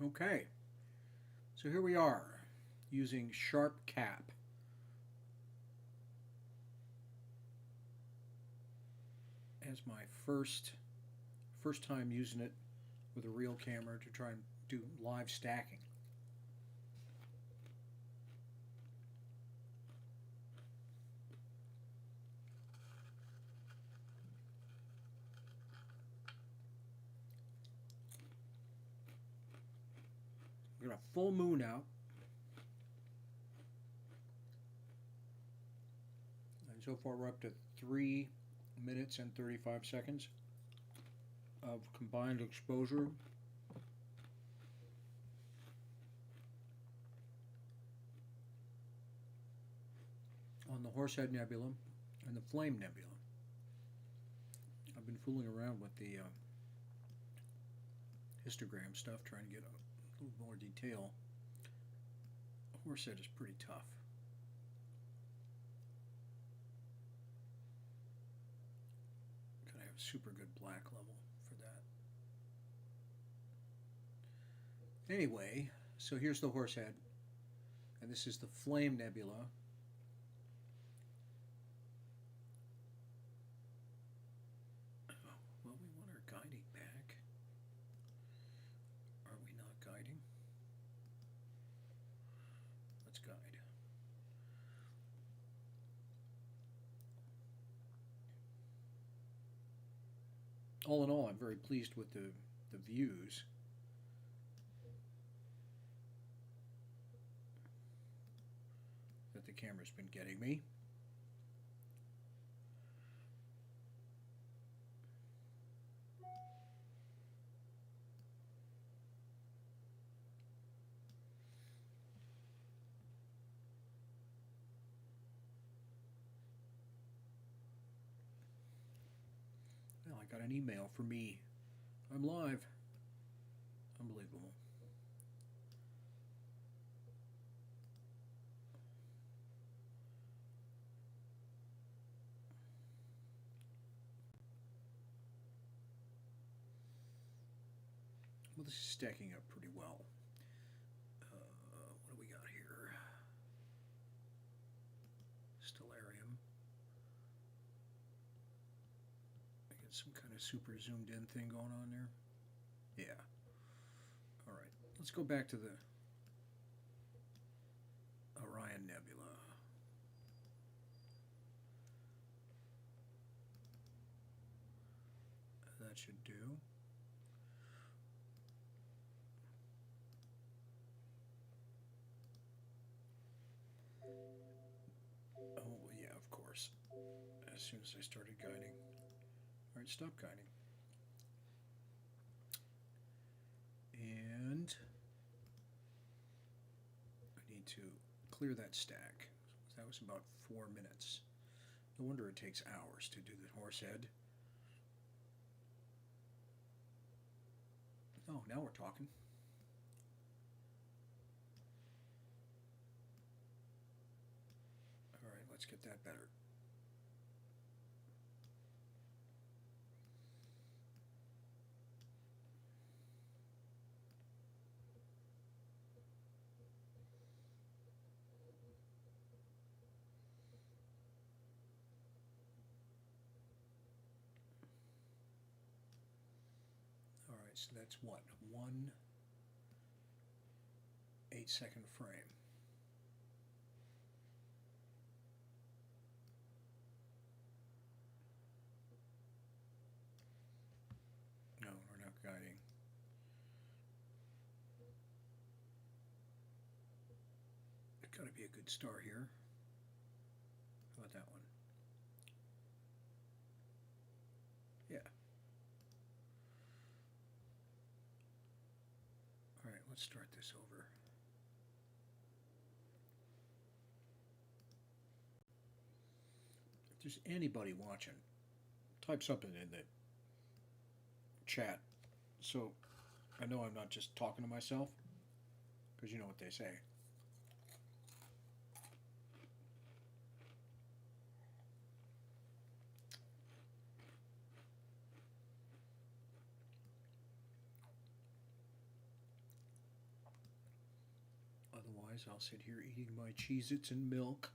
Okay, so here we are using Sharp Cap. As my first time using it with a real camera to try and do live stacking. We got a full moon out, and so far we're up to 3 minutes and 35 seconds of combined exposure. On the Horsehead Nebula and the Flame Nebula. I've been fooling around with the histogram stuff, trying to get a little more detail. Horsehead is pretty tough. Gotta have a super good black level for that. Anyway, so here's the Horsehead, and this is the Flame Nebula. Well, we want our guiding back. Are we not guiding? Let's guide. All in all, I'm very pleased with the views. That the camera's been getting me. Well, I got an email from me. I'm live. Unbelievable. Well, this is stacking up pretty well. What do we got here? Stellarium. I get some kind of super zoomed in thing going on there. Yeah. All right. Let's go back to the Orion Nebula. That should do. Oh, yeah, of course. As soon as I started guiding. Alright, stop guiding. And I need to clear that stack. That was about 4 minutes. No wonder it takes hours to do the Horsehead. Oh, now we're talking. Alright, let's get that better. Alright, so that's what? 1 8-second frame. No, we're not guiding. It's got to be a good star here. How about that one? Yeah. All right, let's start this over. If there's anybody watching, type something in the chat so I know I'm not just talking to myself, because you know what they say. Otherwise, I'll sit here eating my Cheez-Its and milk.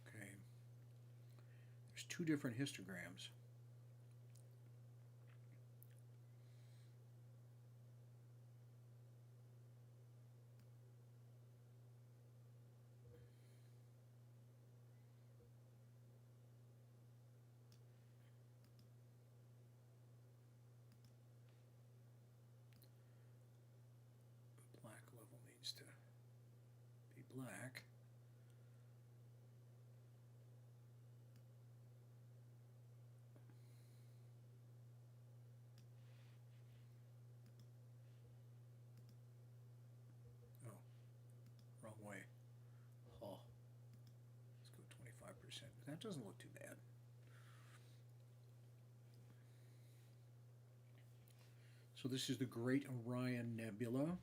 Okay. There's two different histograms. Black level needs to be black. Oh, wrong way. Oh, let's go 25%. That doesn't look too bad. So this is the Great Orion Nebula.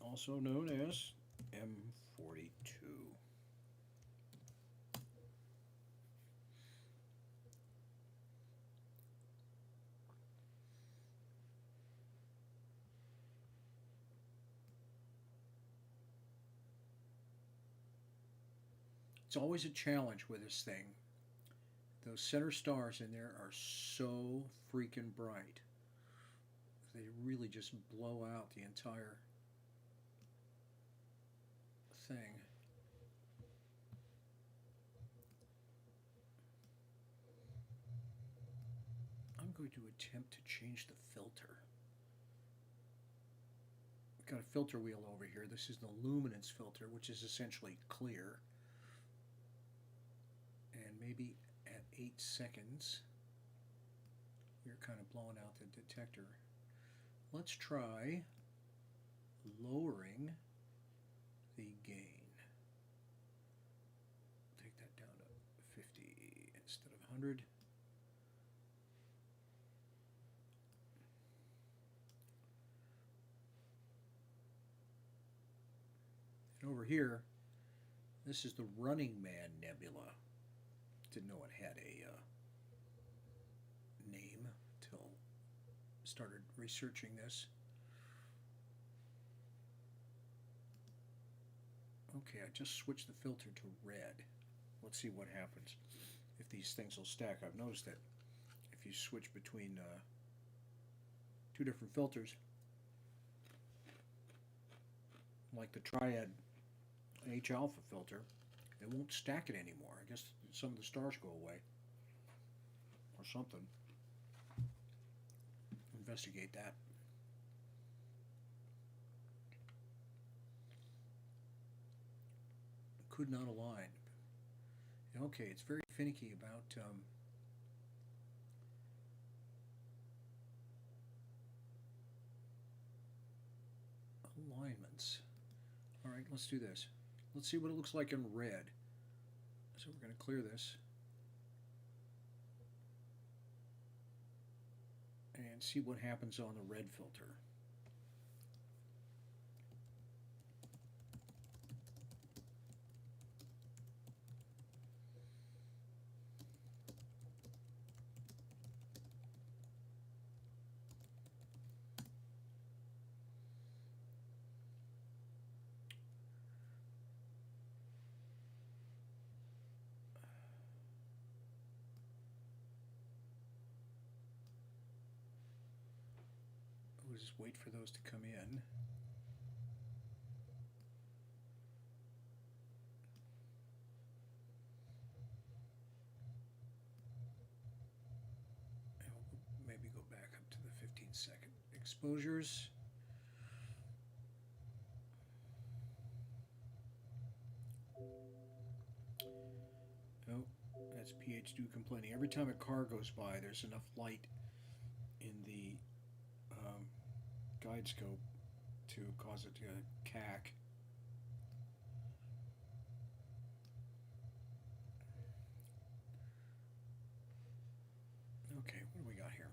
Also known as M42. It's always a challenge with this thing. Those center stars in there are so freaking bright. They really just blow out the entire thing. I'm going to attempt to change the filter. We've got a filter wheel over here. This is the luminance filter, which is essentially clear. And maybe at 8 seconds, you're kind of blowing out the detector. Let's try lowering the gain. Take that down to 50 instead of 100. And over here, this is the Running Man Nebula. Didn't know it had a name till started researching this. Okay, I just switched the filter to red. Let's see what happens if these things will stack. I've noticed that if you switch between two different filters, like the Triad H alpha filter, it won't stack it anymore. I guess some of the stars go away or something. Investigate that. Could not align. Okay, it's very finicky about alignments. All right, let's do this. Let's see what it looks like in red. So we're going to clear this and see what happens on the red filter. We'll just wait for those to come in. And we'll maybe go back up to the 15-second exposures. Oh, that's PH do complaining. Every time a car goes by, there's enough light in the guide scope to cause it to cack. Okay, what do we got here?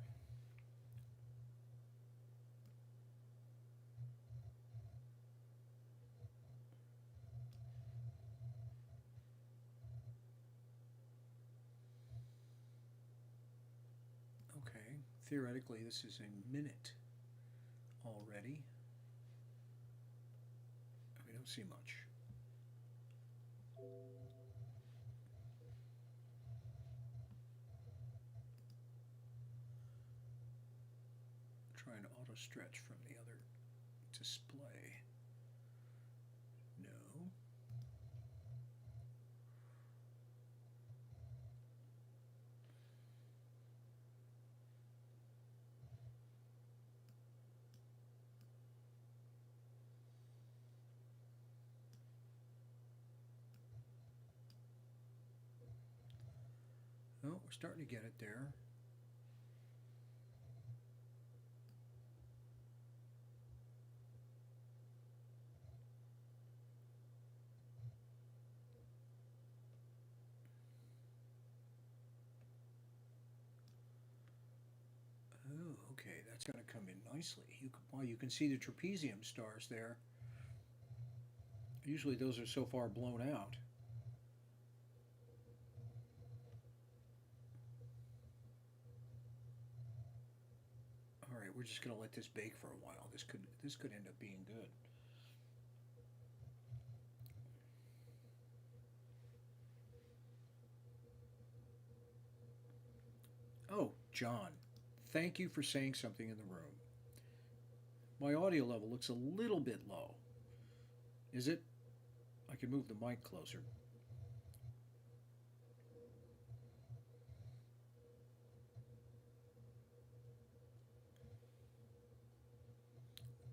Okay, theoretically this is a minute already. We don't see much. Try an auto stretch from the other display. No. Oh, we're starting to get it there. Oh, okay, that's going to come in nicely. Well, you can see the trapezium stars there. Usually those are so far blown out. All right, we're just going to let this bake for a while. This could end up being good. Oh, John, thank you for saying something in the room. My audio level looks a little bit low. Is it? I can move the mic closer.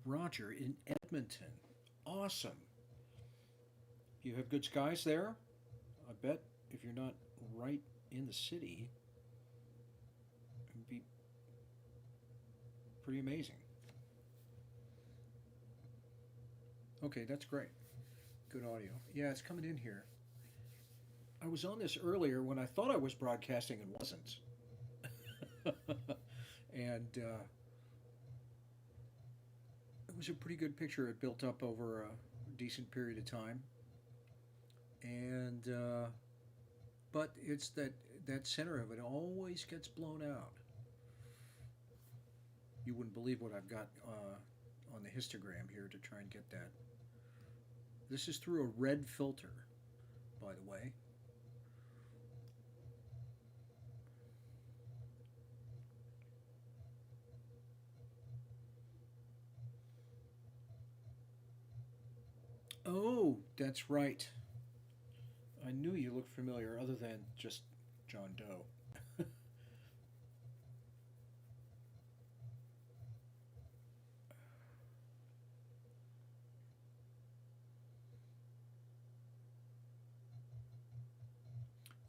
Roger in Edmonton. Awesome. You have good skies there? I bet if you're not right in the city, it would be pretty amazing. Okay, that's great. Good audio. Yeah, it's coming in here. I was on this earlier when I thought I was broadcasting and wasn't. And it was a pretty good picture. It built up over a decent period of time. And, but it's that center of it always gets blown out. You wouldn't believe what I've got on the histogram here to try and get that. This is through a red filter, by the way. Oh, that's right. I knew you looked familiar, other than just John Doe.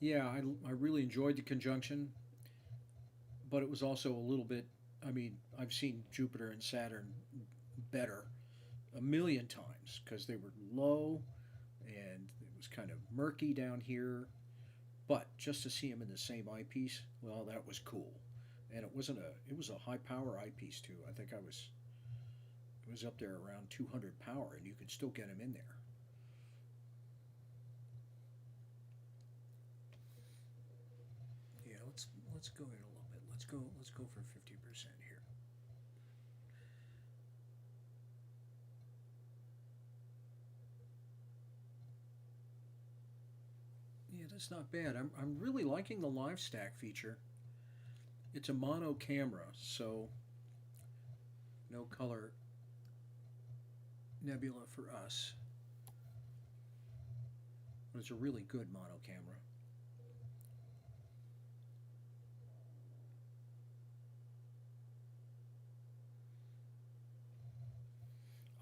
Yeah, I really enjoyed the conjunction, but it was also a little bit. I mean, I've seen Jupiter and Saturn better a million times because they were low and it was kind of murky down here. But just to see them in the same eyepiece, well, that was cool. And it was a high power eyepiece too. I think it was up there around 200 power, and you could still get them in there. Yeah, let's go in a little bit. Let's go for 50% here. Yeah, that's not bad. I'm really liking the live stack feature. It's a mono camera, so no color nebula for us. But it's a really good mono camera.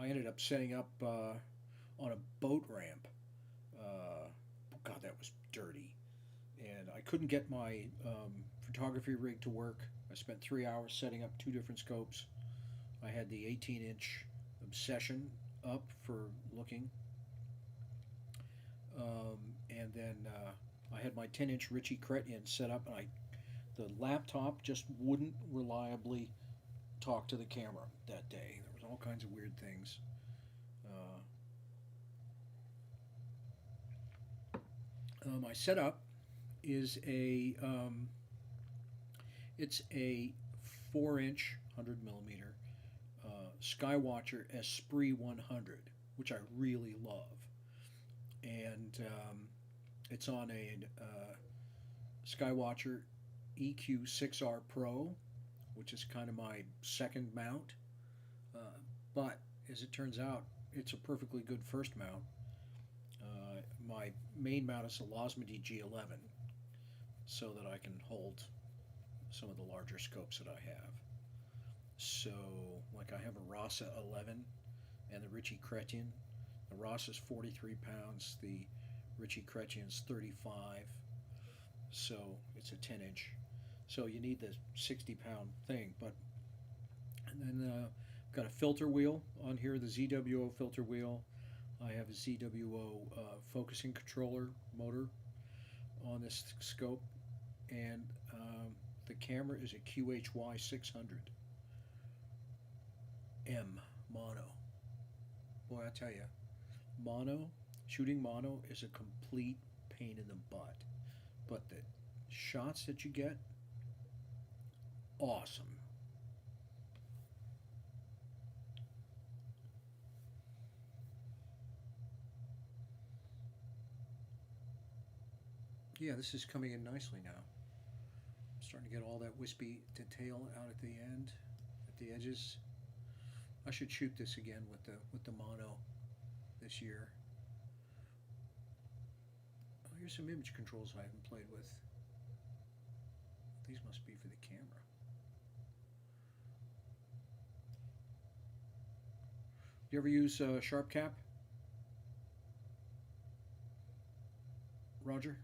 I ended up setting up on a boat ramp. God, that was dirty. and I couldn't get my photography rig to work. I spent 3 hours setting up two different scopes. I had the 18-inch Obsession up for looking, and then I had my 10-inch Ritchie Chrétien set up, and the laptop just wouldn't reliably talk to the camera that day. There was all kinds of weird things. My setup is it's a 4-inch 100 millimeter Skywatcher Esprit 100, which I really love, and it's on a Skywatcher EQ 6R Pro, which is kind of my second mount. Uh, but as it turns out, it's a perfectly good first mount. My main mount is a Losmedy G11, so that I can hold some of the larger scopes that I have. So, like I have a Rasa 11 and the Ritchie Chrétien. The Rasa is 43 pounds, the Ritchie Chrétien is 35, so it's a 10 inch. So you need the 60-pound thing. But and then got a filter wheel on here, the ZWO filter wheel. I have a ZWO focusing controller motor on this scope, and the camera is a QHY 600M mono. Boy, I tell you, mono shooting mono is a complete pain in the butt, but the shots that you get, awesome. Yeah, this is coming in nicely now. I'm starting to get all that wispy detail out at the end, at the edges. I should shoot this again with the mono this year. Oh, here's some image controls I haven't played with. These must be for the camera. You ever use Sharp Cap, Roger?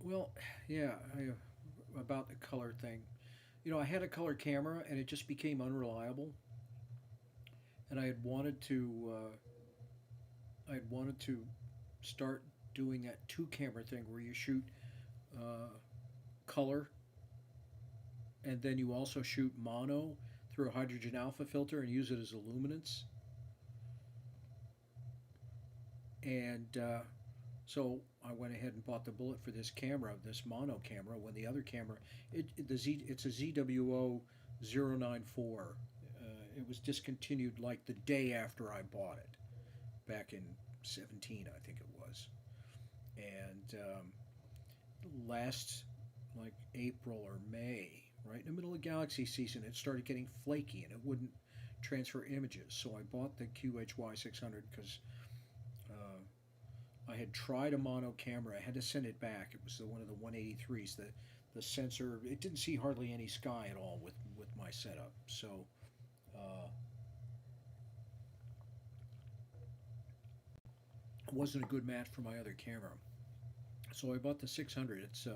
Well, yeah, about the color thing. I had a color camera and it just became unreliable, and I had wanted to start doing that two camera thing where you shoot uh, color and then you also shoot mono through a hydrogen alpha filter and use it as a luminance. And so I went ahead and bought the bullet for this camera, this mono camera. When the other camera, it's a ZWO 094. It was discontinued like the day after I bought it, back in 17, I think it was. And last, like April or May, right in the middle of Galaxy season, it started getting flaky and it wouldn't transfer images. So I bought the QHY 600 because I had tried a mono camera. I had to send it back. It was one of the 183s. The sensor, it didn't see hardly any sky at all with my setup. So uh, it wasn't a good match for my other camera. So I bought the 600. It's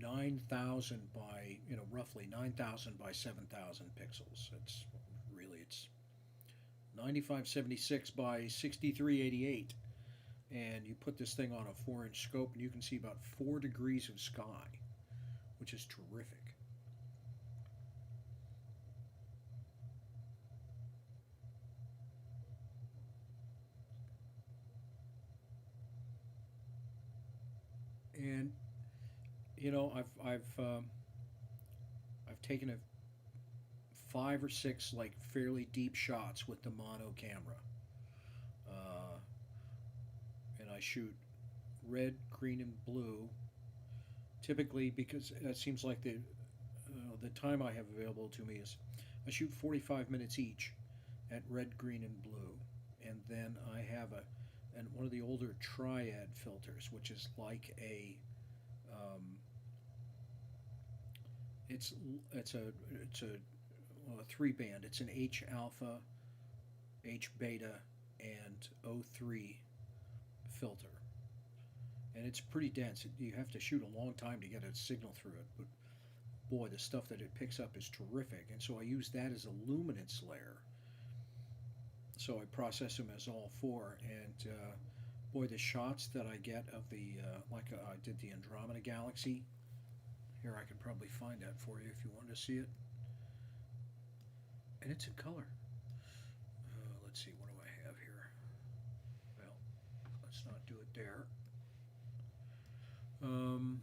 9,000 by, roughly 9,000 by 7,000 pixels. It's 9576 by 6388, and you put this thing on a 4-inch scope and you can see about 4 degrees of sky, which is terrific. And I've taken 5 or 6 like fairly deep shots with the mono camera, uh, and I shoot red, green, and blue typically because that seems like the time I have available to me is I shoot 45 minutes each at red, green, and blue, and then I have one of the older triad filters, which is like um, it's it's a 3 band. It's an H alpha H beta and O3 filter, and it's pretty dense. You have to shoot a long time to get a signal through it, but boy, the stuff that it picks up is terrific. And so I use that as a luminance layer. So I process them as all four, and boy, the shots that I get of the I did the Andromeda Galaxy. Here, I can probably find that for you if you want to see it, and it's in color. Let's see, what do I have here? Well, let's not do it there. Um,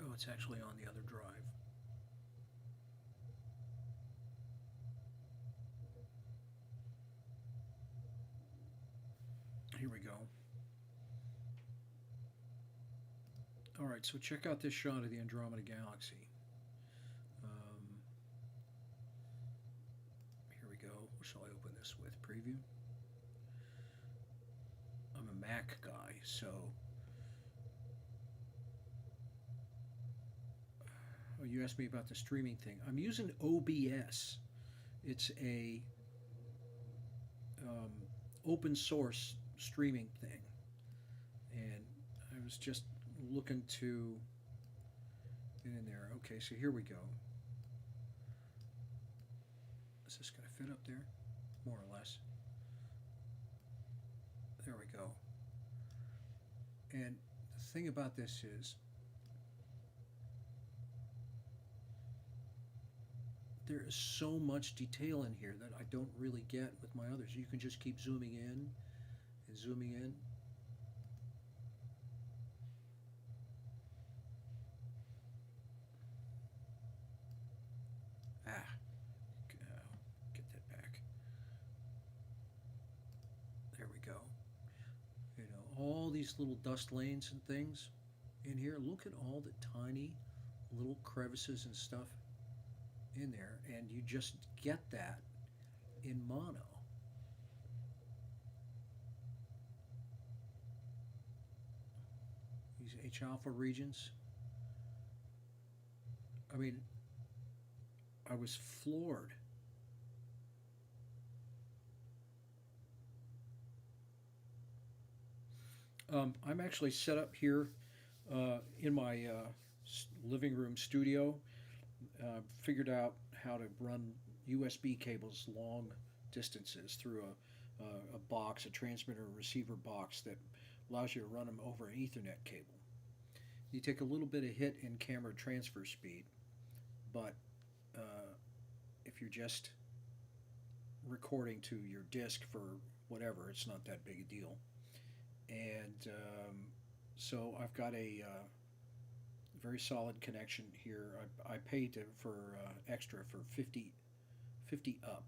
oh, it's actually on the other drive. Here we go. All right, so check out this shot of the Andromeda Galaxy. Um, Here we go. What shall I open this with? Preview? I'm a Mac guy, so. Oh, you asked me about the streaming thing. I'm using OBS. It's a open source streaming thing, and I was just looking to get in there. Okay, so here we go. Is this going to fit up there? More or less. There we go. And the thing about this is there is so much detail in here that I don't really get with my others. You can just keep zooming in and zooming in. Get that back. There we go. You know, all these little dust lanes and things in here. Look at all the tiny little crevices and stuff in there, and you just get that in mono. These H alpha regions. I mean, I was floored. I'm actually set up here in my living room studio. Figured out how to run USB cables long distances through a box, a transmitter receiver box that allows you to run them over an Ethernet cable. You take a little bit of hit in camera transfer speed, but if you're just recording to your disk for whatever, it's not that big a deal. And so I've got a very solid connection here. I paid for extra for 50 up.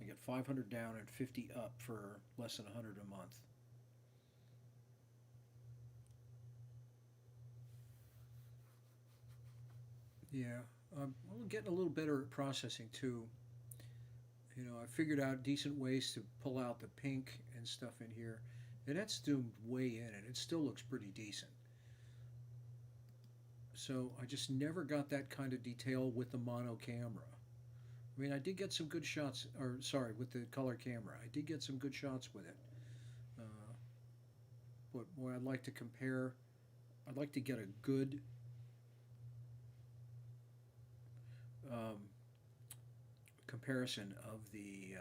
I get 500 down and 50 up for less than 100 a month. Yeah, I'm getting a little better at processing too. You know, I figured out decent ways to pull out the pink and stuff in here, and that's zoomed way in, and it still looks pretty decent. So I just never got that kind of detail with the mono camera. I mean, I did get some good shots, or sorry, with the color camera. I did get some good shots with it. Uh, but boy, I'd like to compare. I'd like to get a good um, comparison of the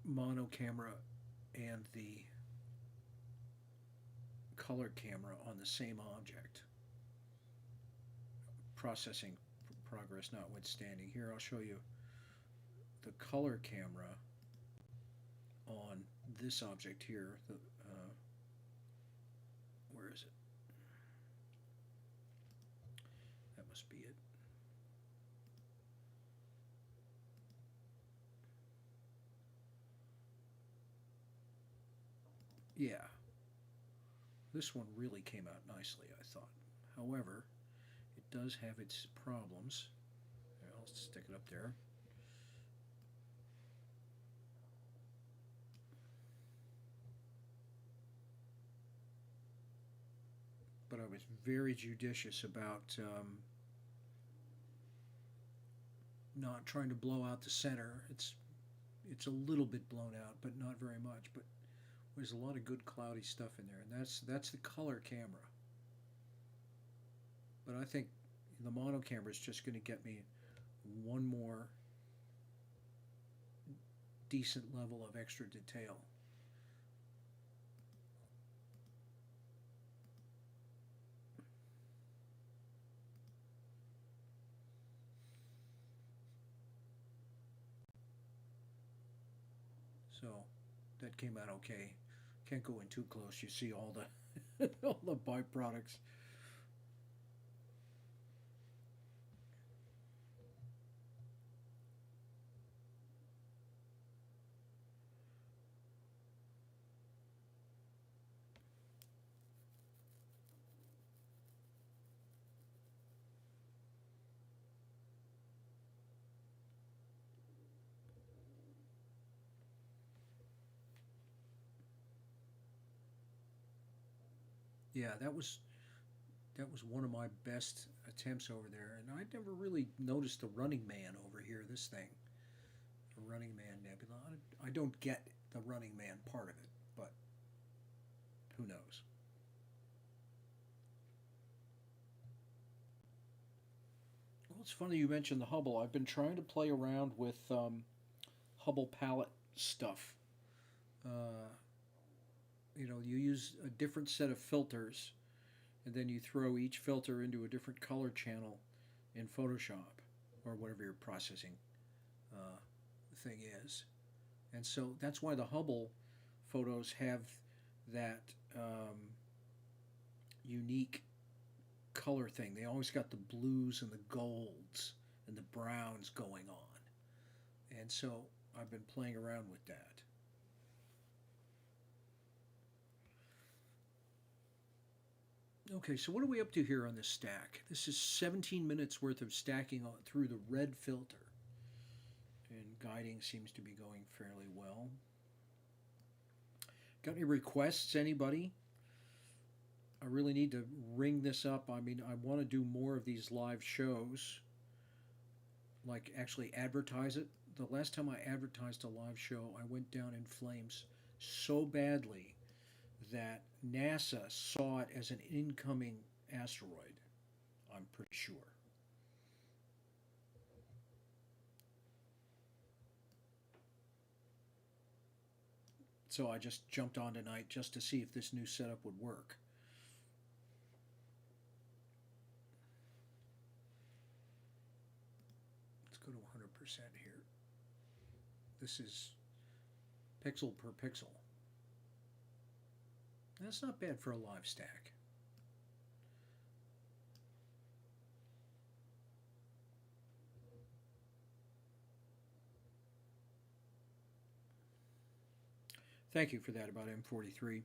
mono camera and the color camera on the same object. Processing progress notwithstanding. Here, I'll show you the color camera on this object here. Where is it? That must be it. Yeah. This one really came out nicely, I thought. However, it does have its problems. I'll stick it up there. But I was very judicious about not trying to blow out the center. It's a little bit blown out, but not very much. But there's a lot of good cloudy stuff in there, and that's the color camera. But I think the mono camera is just going to get me one more decent level of extra detail. So that came out okay. Can't go in too close. You see all the all the byproducts. Yeah, that was one of my best attempts over there, and I never really noticed the Running Man over here. This thing, the Running Man Nebula. I don't get the Running Man part of it, but who knows? Well, it's funny you mentioned the Hubble. I've been trying to play around with Hubble palette stuff. Uh, you use a different set of filters, and then you throw each filter into a different color channel in Photoshop or whatever your processing uh, thing is. And so that's why the Hubble photos have that unique color thing. They always got the blues and the golds and the browns going on. And so I've been playing around with that. Okay, so what are we up to here on this stack? This is 17 minutes worth of stacking through the red filter. And guiding seems to be going fairly well. Got any requests, anybody? I really need to ring this up. I mean, I want to do more of these live shows, like actually advertise it. The last time I advertised a live show, I went down in flames so badly that NASA saw it as an incoming asteroid, I'm pretty sure. So I just jumped on tonight just to see if this new setup would work. Let's go to 100% here. This is pixel per pixel. That's not bad for a live stack. Thank you for that about M43.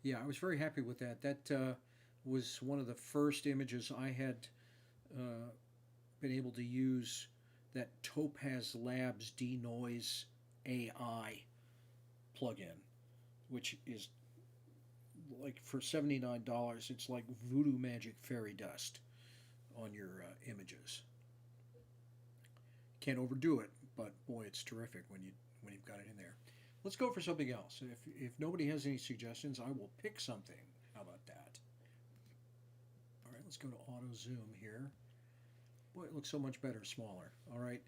Yeah, I was very happy with that. That was one of the first images I had uh, been able to use that Topaz Labs denoise AI plugin, which is like for $79, it's like voodoo magic fairy dust on your images. Can't overdo it, but boy, it's terrific when you've got it in there. Let's go for something else. If nobody has any suggestions, I will pick something. How about that? All right, let's go to auto zoom here. Boy, it looks so much better, smaller. All right,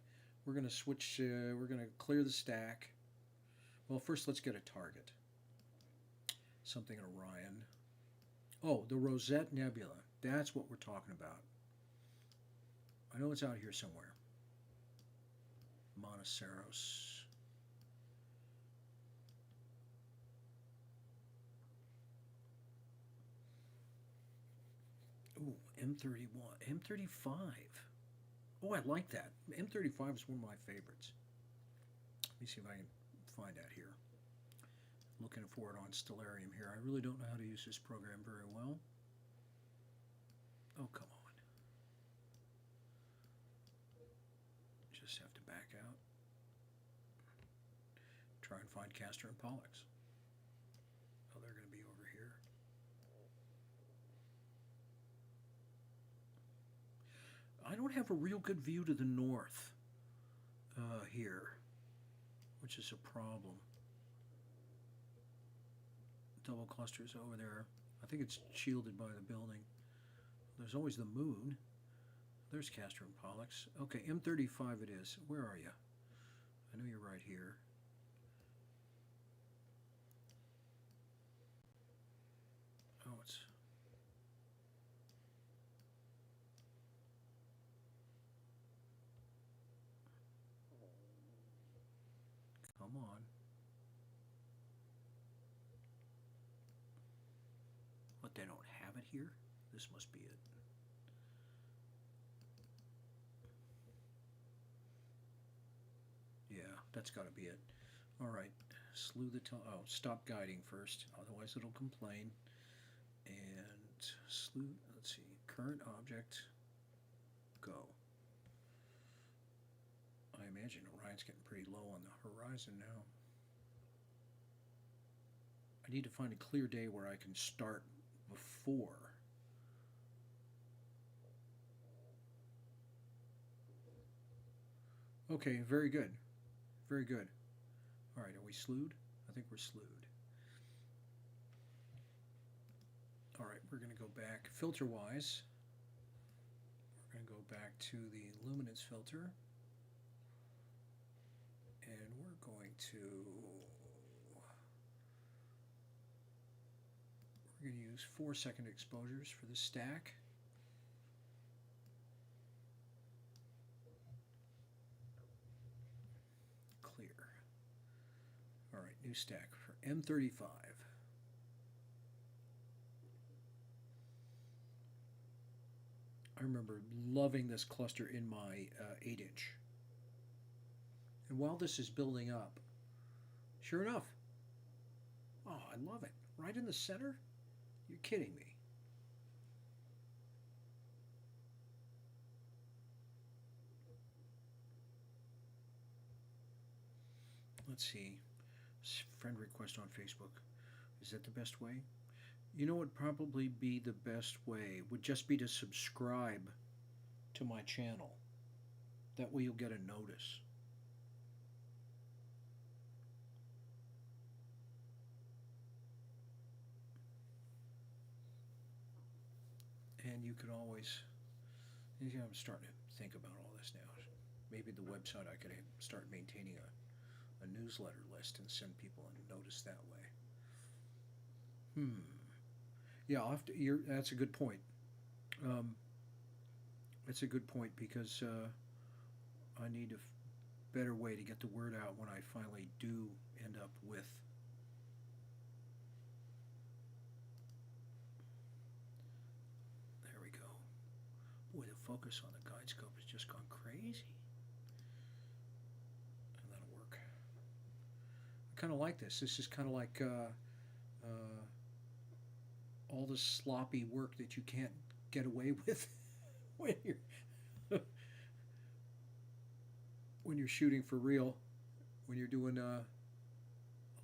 we're going to switch. We're going to clear the stack. Well, first let's get a target. Something in Orion. Oh, the Rosette Nebula. That's what we're talking about. I know it's out here somewhere. Monoceros. Ooh, M31. M35. Oh, I like that. M35 is one of my favorites. Let me see if I can find that here. Looking for it on Stellarium here. I really don't know how to use this program very well. Oh, come on. Just have to back out. Try and find Castor and Pollux. Oh, they're going to be over here. I don't have a real good view to the north. here, which is a problem. Double clusters over there. I think it's shielded by the building. There's always the moon. There's Castor and Pollux. Okay, M35 it is. Where are you? I know you're right here. Oh, it's... Come on. What, they don't have it here? This must be it. Yeah, that's got to be it. All right, slew the oh, stop guiding first, otherwise it'll complain. And slew, let's see, current object, go. I imagine Orion's getting pretty low on the horizon now. I need to find a clear day where I can start before. Okay, very good. Very good. All right, are we slewed? I think we're slewed. All right, we're going to go back filter-wise. We're going to go back to the luminance filter. And we're going to use 4-second exposures for the stack. Clear. All right, new stack for M35. I remember loving this cluster in my 8-inch. And while this is building up, sure enough, oh, I love it. Right in the center? You're kidding me. Let's see. Friend request on Facebook. Is that the best way? You know what would probably be the best way would just be to subscribe to my channel. That way you'll get a notice. And you can always, I'm starting to think about all this now. Maybe the website, I could start maintaining a newsletter list and send people a notice that way. Yeah, I'll have to, that's a good point. It's a good point because I need a better way to get the word out when I finally do end up with Boy, the focus on the guide scope has just gone crazy. And that'll work. I kind of like this. This is kind of like all the sloppy work that you can't get away with when you're shooting for real, when you're doing a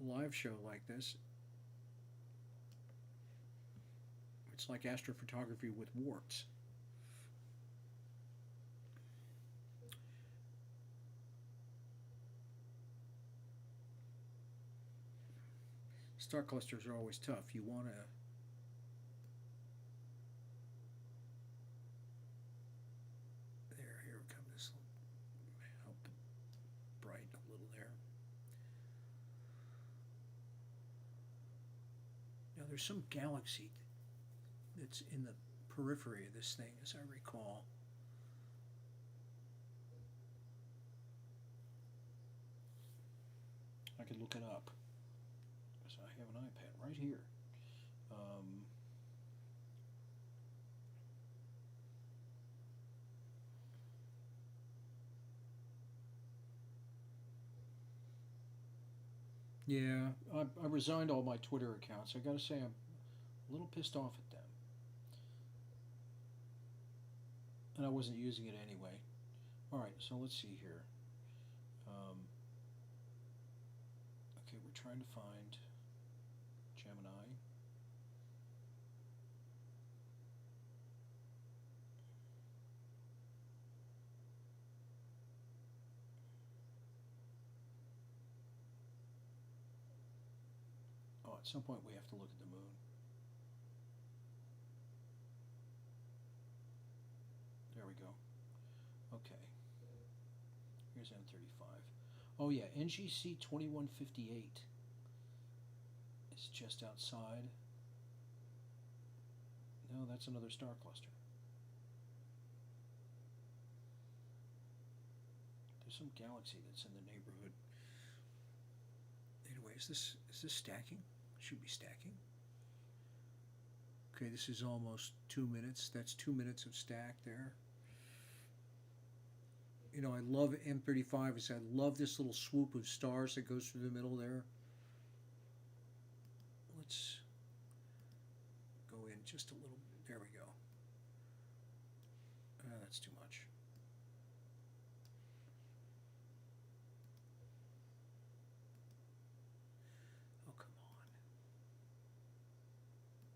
live show like this. It's like astrophotography with warts. Star clusters are always tough. You want to here come this, help brighten a little there. Now there's some galaxy that's in the periphery of this thing, as I recall. I could look it up. So I have an iPad right here. Yeah, I resigned all my Twitter accounts. I gotta say, I'm a little pissed off at them. And I wasn't using it anyway. Alright, so let's see here. Okay, we're trying to find Gemini. at some point we have to look at the moon. There we go. Okay. Here's M35. Oh yeah, NGC 2158 is just outside. No, that's another star cluster. There's some galaxy that's in the neighborhood. Anyway, is this stacking? Should be stacking. Okay, this is almost 2 minutes. That's 2 minutes of stack there. You know, I love M35. I love this little swoop of stars that goes through the middle there. Let's go in just a little. There we go. That's too much. Oh, come on.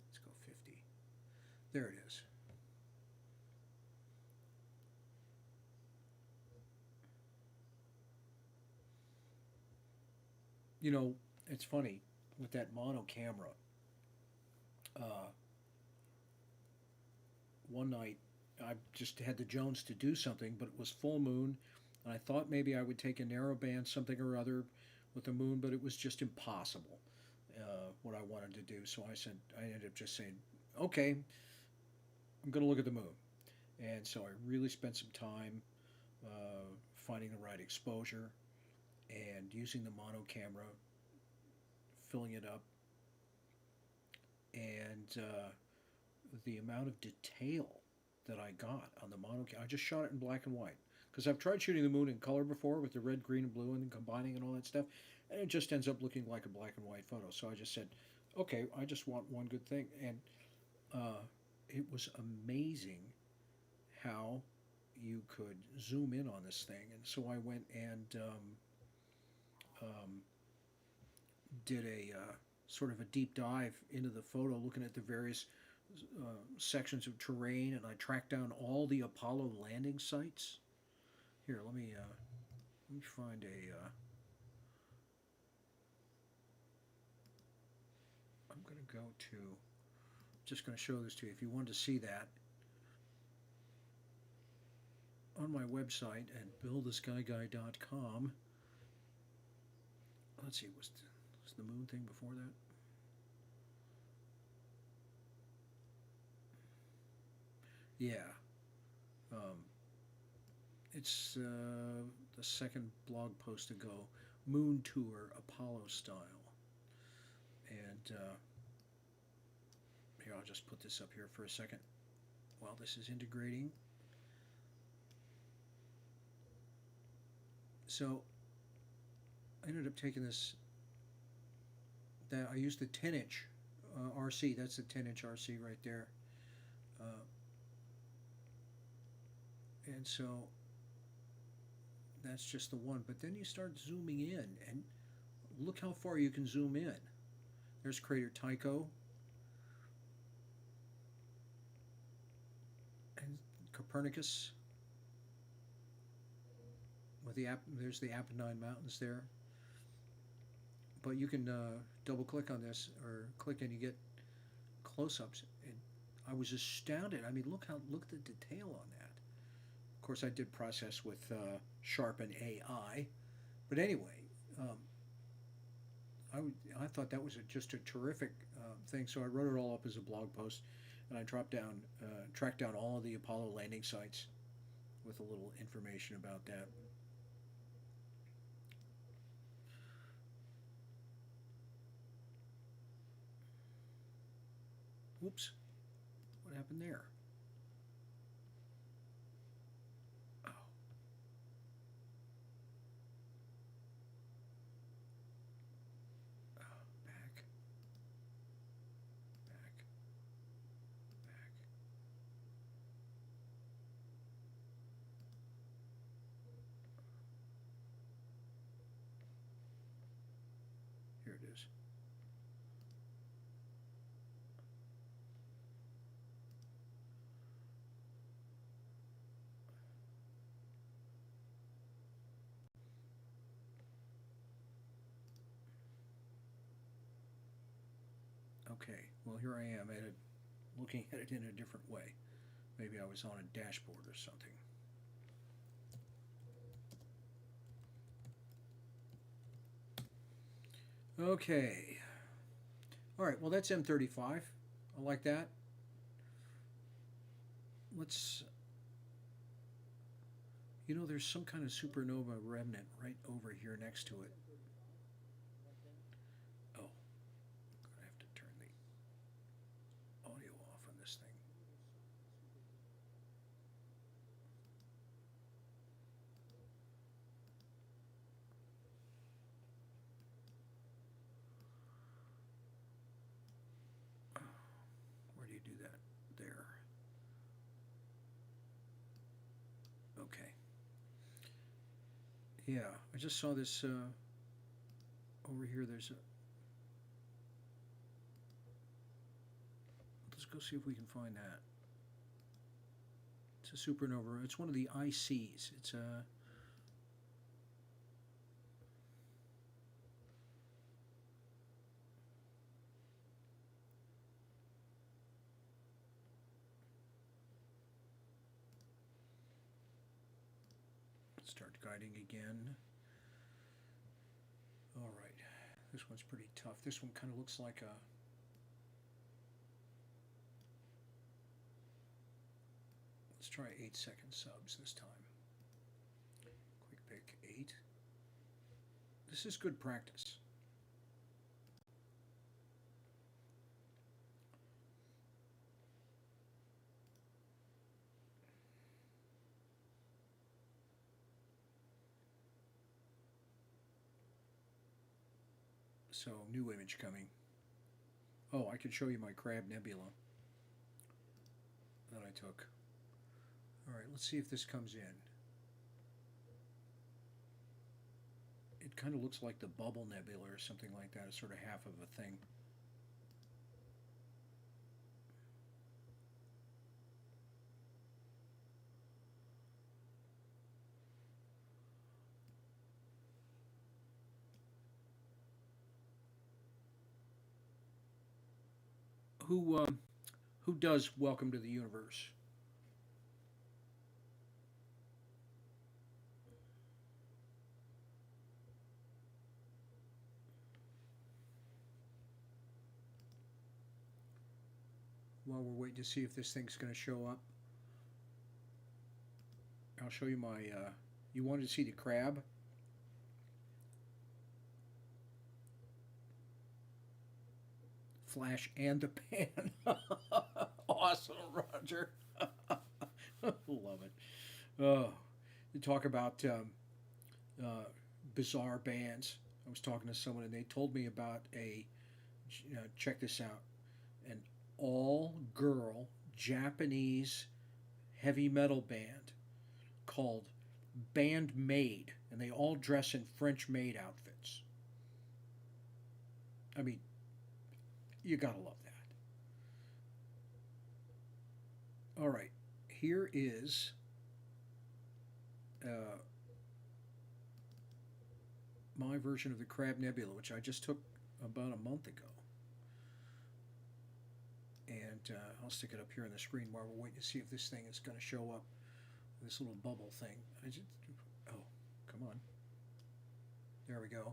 Let's go 50. There it is. You know, it's funny with that mono camera. Uh, One night, I just had the Jones to do something, but it was full moon, and I thought maybe I would take a narrow band something or other with the moon, but it was just impossible what I wanted to do. So I ended up just saying, okay, I'm going to look at the moon. And so I really spent some time finding the right exposure and using the mono camera, filling it up, and the amount of detail that I got on the mono camera. I just shot it in black and white because I've tried shooting the moon in color before with the red, green, and blue and combining and all that stuff, and it just ends up looking like a black and white photo. So I just said, okay, I just want one good thing, and it was amazing how you could zoom in on this thing. And so I went and um, did a sort of a deep dive into the photo, looking at the various sections of terrain, and I tracked down all the Apollo landing sites. Here, let me find a. I'm going to go to. Just going to show this to you. If you wanted to see that, on my website at buildtheskyguy.com. Let's see, was the moon thing before that? Yeah. Um, it's the second blog post to go. Moon tour, Apollo style. And here, I'll just put this up here for a second while this is integrating. So I ended up taking this. That I used the 10-inch RC. That's the 10-inch RC right there. Uh, and so that's just the one. But then you start zooming in, and look how far you can zoom in. There's crater Tycho and Copernicus. With there's the Apennine Mountains there. But you can double click on this or click and you get close-ups. And I was astounded. I mean, look at the detail on that. Of course, I did process with Sharpen AI, but anyway, I thought that was just a terrific thing. So I wrote it all up as a blog post, and I tracked down all of the Apollo landing sites with a little information about that. Whoops, what happened there? Oh, back, back, back. Here it is. Okay, well, here I am at it, looking at it in a different way. Maybe I was on a dashboard or something. Okay. All right, well, that's M35. I like that. Let's, there's some kind of supernova remnant right over here next to it. Oh, I'm going to have to turn the audio off on this thing. Where do you do that? There. Okay. Yeah, I just saw this over here. Let's go see if we can find that. It's a supernova. It's one of the ICs. It's a. Start guiding again. All right. This one's pretty tough. This one kind of looks like a. Let's try 8-second subs this time. Quick pick 8. This is good practice. So, new image coming. Oh, I can show you my Crab Nebula that I took. All right, let's see if this comes in. It kind of looks like the Bubble Nebula or something like that. It's sort of half of a thing. Who who does Welcome to the Universe? While we're waiting to see if this thing's going to show up, I'll show you my. You wanted to see the crab? Flash and the pan. Awesome, Roger. Love it. Oh, you talk about bizarre bands. I was talking to someone and they told me about check this out, an all girl Japanese heavy metal band called Band Maid, and they all dress in French maid outfits. I mean, you gotta love that. All right, here is uh, my version of the Crab Nebula, which I just took about a month ago. And I'll stick it up here on the screen while we're waiting to see if this thing is going to show up. This little bubble thing. Oh, come on. There we go.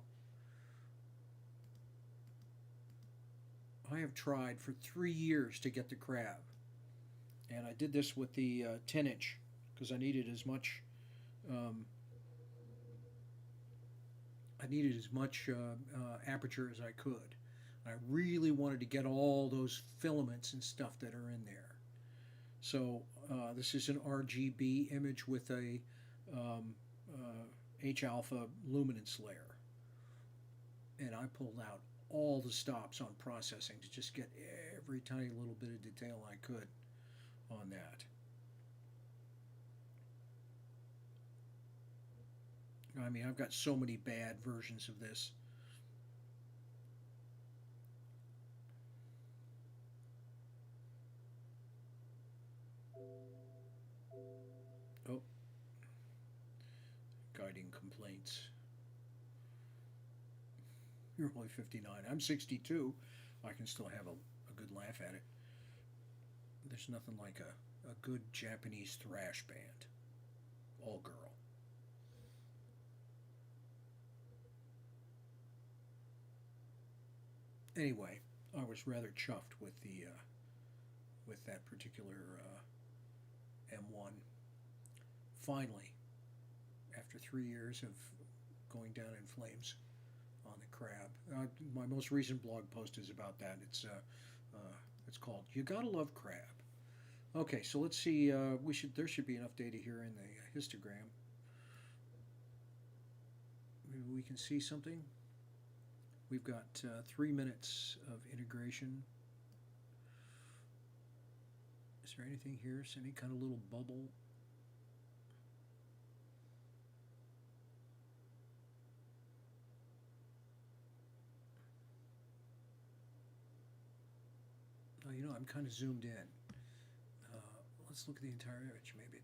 I have tried for 3 years to get the crab. And I did this with the 10-inch because I needed as much. Um, I needed as much aperture as I could. I really wanted to get all those filaments and stuff that are in there. So this is an RGB image with a H alpha luminance layer. And I pulled out all the stops on processing to just get every tiny little bit of detail I could on that. I mean, I've got so many bad versions of this. Oh, guiding complaints. You're only 59. I'm 62. I can still have a good laugh at it. There's nothing like a good Japanese thrash band, all girl. Anyway, I was rather chuffed with the with that particular M1. Finally, after 3 years of going down in flames on the crab, my most recent blog post is about that. It's called "You Gotta Love Crab." Okay, so let's see. There should be enough data here in the histogram. Maybe we can see something. We've got 3 minutes of integration. Is there anything here? Is any kind of little bubble? Oh, I'm kind of zoomed in. Let's look at the entire image. Maybe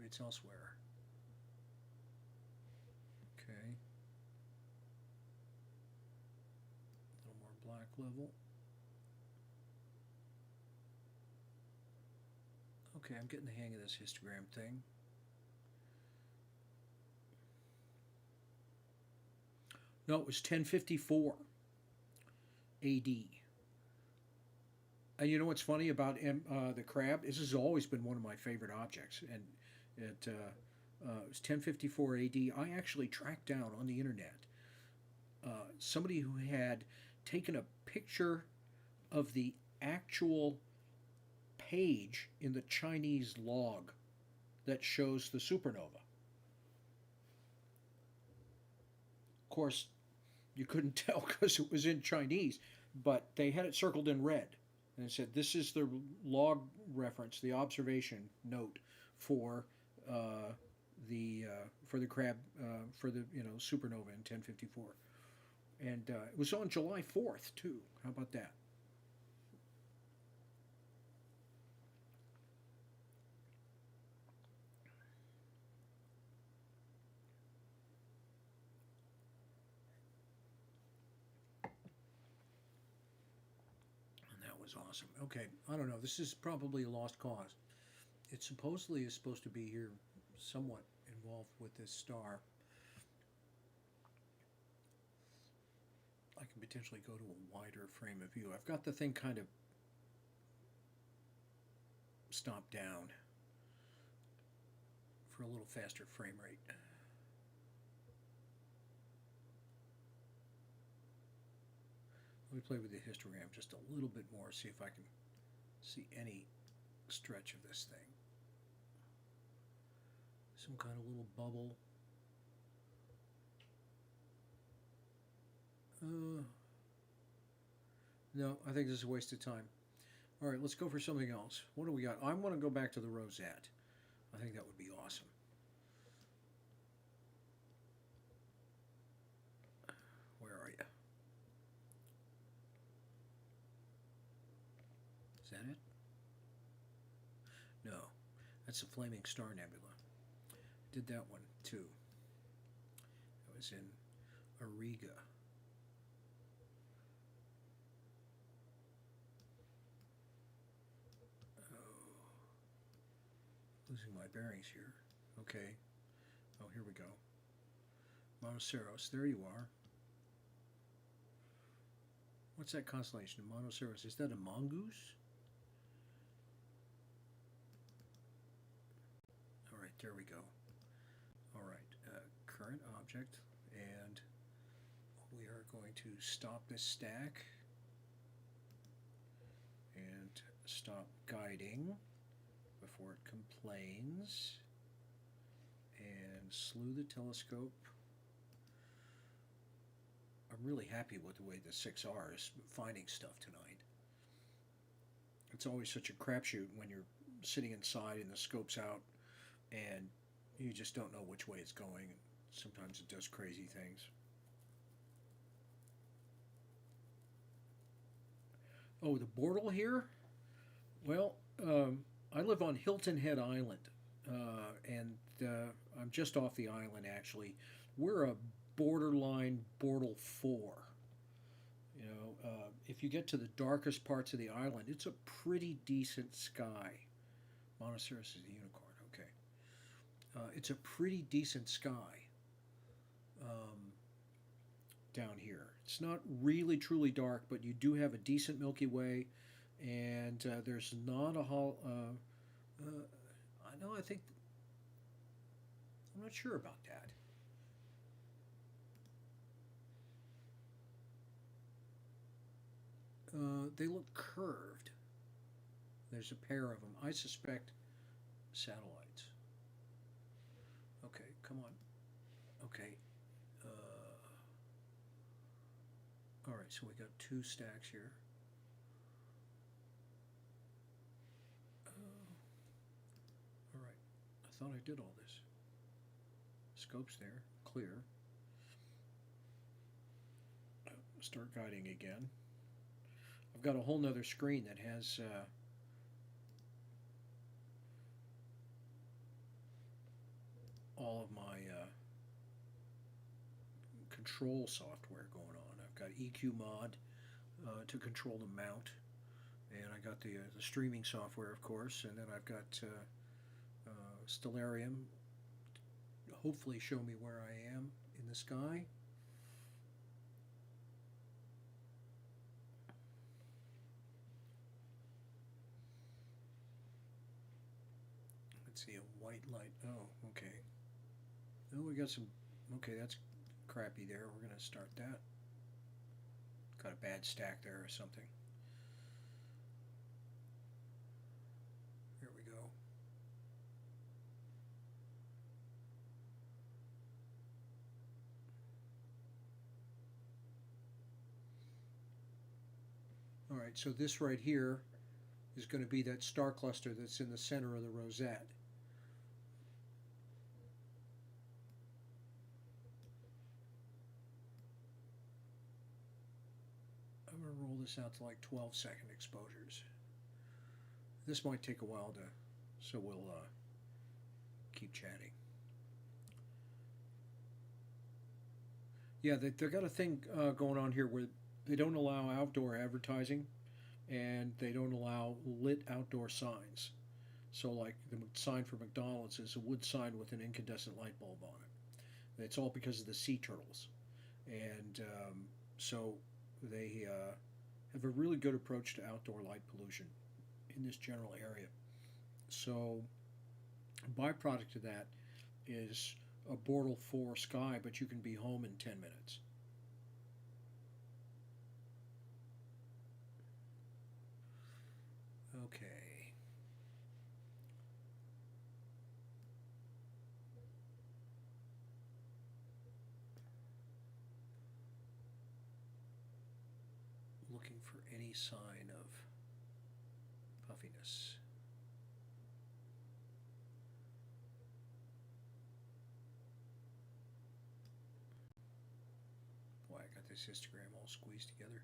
it's elsewhere. Okay. A little more black level. Okay, I'm getting the hang of this histogram thing. No, it was 1054 AD. And you know what's funny about the crab? This has always been one of my favorite objects, and it was 1054 AD. I actually tracked down on the internet somebody who had taken a picture of the actual page in the Chinese log that shows the supernova. Of course, you couldn't tell because it was in Chinese, but they had it circled in red. And it said, this is the log reference, the observation note for the crab for the supernova in 1054, and it was on July 4th too. How about that? And that was awesome. Okay, I don't know. This is probably a lost cause. It supposedly is supposed to be here somewhat involved with this star. I can potentially go to a wider frame of view. I've got the thing kind of stomped down for a little faster frame rate. Let me play with the histogram just a little bit more, see if I can see any stretch of this thing. Some kind of little bubble. No, I think this is a waste of time. All right, let's go for something else. What do we got? I want to go back to the rosette. I think that would be awesome. Where are you? Is that it? No, that's the Flaming Star Nebula. Did that one too. It was in Auriga. Losing my bearings here. Okay. Oh, here we go. Monoceros. There you are. What's that constellation? Monoceros. Is that a mongoose? All right, there we go. All right, current object, and we are going to stop this stack and stop guiding before it complains, and slew the telescope. I'm really happy with the way the 6R is finding stuff tonight. It's always such a crapshoot when you're sitting inside and the scope's out and you just don't know which way it's going. Sometimes it does crazy things. Oh, the Bortle here? Well, I live on Hilton Head Island, and I'm just off the island actually. We're a borderline Bortle 4. If you get to the darkest parts of the island, it's a pretty decent sky. Monoceros is the unicorn. Okay, it's a pretty decent sky um, down here. It's not really truly dark, but you do have a decent Milky Way, and there's not a hol. I know. I think I'm not sure about that. They look curved. There's a pair of them. I suspect satellites. Okay, come on. Okay. Uh, all right, so we got two stacks here. All right. I thought I did all this. Scope's there, clear. Start guiding again. I've got a whole nother screen that has all of my control software going on. I've got EQ mod to control the mount, and I got the streaming software, of course, and then I've got Stellarium. Hopefully, show me where I am in the sky. Let's see, a white light. Oh, okay. Oh, we got some. Okay, that's crappy there. We're gonna start that. Got a bad stack there or something. Here we go. All right, so this right here is going to be that star cluster that's in the center of the rosette. I'm going to roll this out to like 12-second exposures. This might take a while to, so we'll keep chatting. Yeah, they've got a thing going on here where they don't allow outdoor advertising and they don't allow lit outdoor signs. So, like the sign for McDonald's is a wood sign with an incandescent light bulb on it. It's all because of the sea turtles. And so they have a really good approach to outdoor light pollution in this general area. So, a byproduct of that is a Bortle 4 sky, but you can be home in 10 minutes. Okay. Looking for any sign of puffiness. Boy, I got this histogram all squeezed together.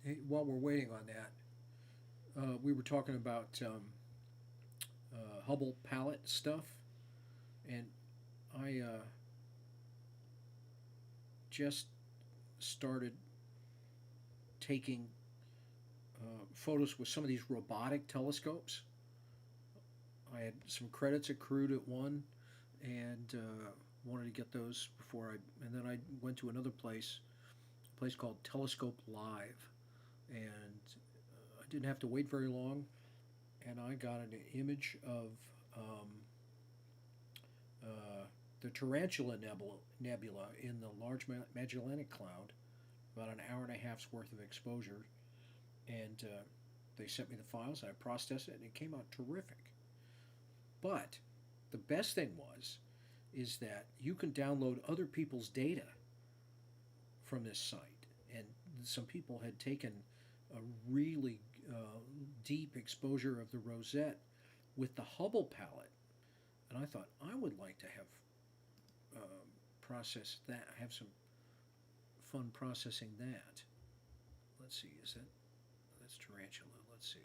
Hey, while we're waiting on that, we were talking about Hubble palette stuff, and I just started taking photos with some of these robotic telescopes. I had some credits accrued at one, and wanted to get those before I. And then I went to another place, a place called Telescope Live, and I didn't have to wait very long, and I got an image of um, the Tarantula Nebula in the Large Magellanic Cloud, about an hour and a half's worth of exposure, and they sent me the files. I processed it, and it came out terrific. But the best thing is that you can download other people's data from this site, and some people had taken a really deep exposure of the rosette with the Hubble palette, and I thought I would like to have processed that. Have some fun processing that. Let's see, is that that's tarantula? let's see.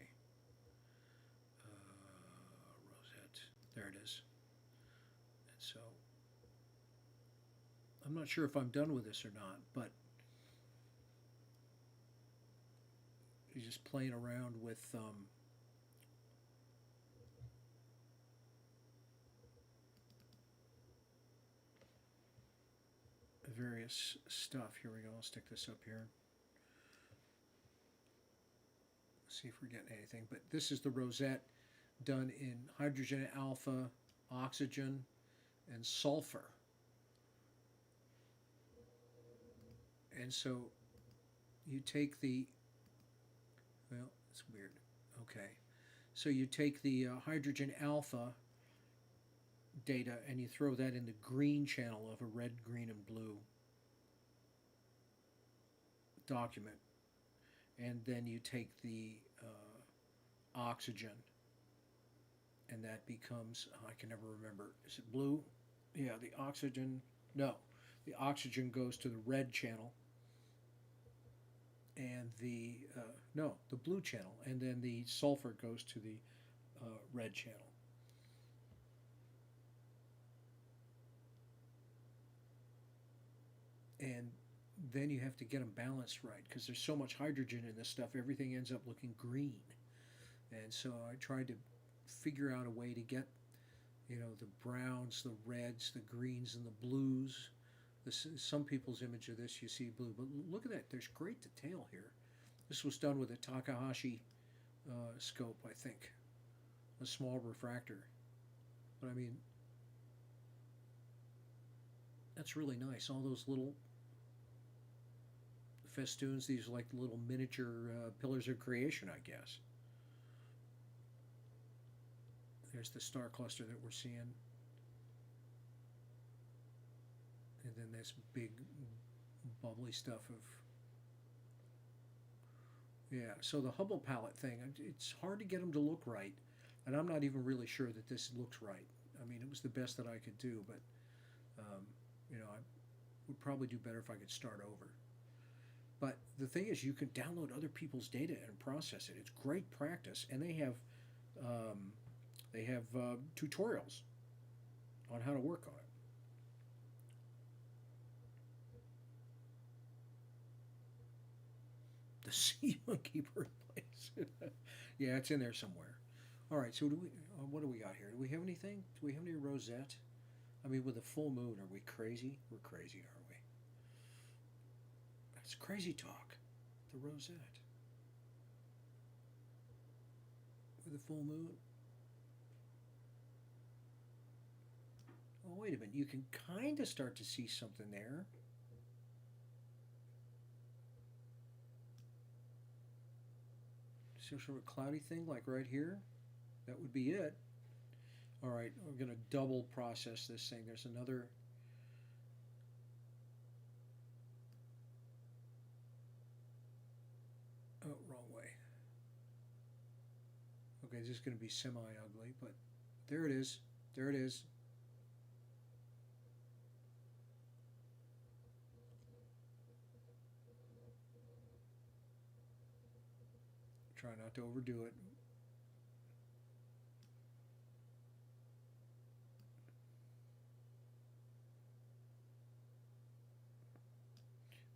Rosette. There it is. And so I'm not sure if I'm done with this or not, but you're just playing around with various stuff. Here we go. I'll stick this up here. See if we're getting anything. But this is the rosette done in hydrogen alpha, oxygen, and sulfur. And so you take the, well, it's weird. Okay. So you take the hydrogen alpha data and you throw that in the green channel of a red, green, and blue document. And then you take the oxygen and that becomes, I can never remember, is it blue? Yeah, the oxygen, no. The oxygen goes to the red channel and the, no, the blue channel, and then the sulfur goes to the red channel. And then you have to get them balanced right because there's so much hydrogen in this stuff, everything ends up looking green. And so I tried to figure out a way to get, you know, the browns, the reds, the greens, and the blues. This is some people's image of this, you see blue, but look at that, there's great detail here. This was done with a Takahashi scope, I think, a small refractor. But I mean, that's really nice. All those little festoons, these are like little miniature pillars of creation, I guess. There's the star cluster that we're seeing. And then this big bubbly stuff of, yeah, so the Hubble palette thing, it's hard to get them to look right, and I'm not even really sure that this looks right. I mean, it was the best that I could do, but you know, I would probably do better if I could start over. But the thing is, you can download other people's data and process it. It's great practice, and they have tutorials on how to work on it. The sea monkey birthplace. Yeah, it's in there somewhere. All right, so what do we got here? Do we have anything? Do we have any rosette? I mean, with a full moon, are we crazy? We're crazy, aren't we? That's crazy talk. The rosette. With a full moon. Oh, wait a minute. You can kind of start to see something there. So sort of a cloudy thing like right here. That would be it. All right, we're going to double process this thing. There's another. Oh, wrong way. Okay, this is going to be semi-ugly, but there it is. There it is. Try not to overdo it.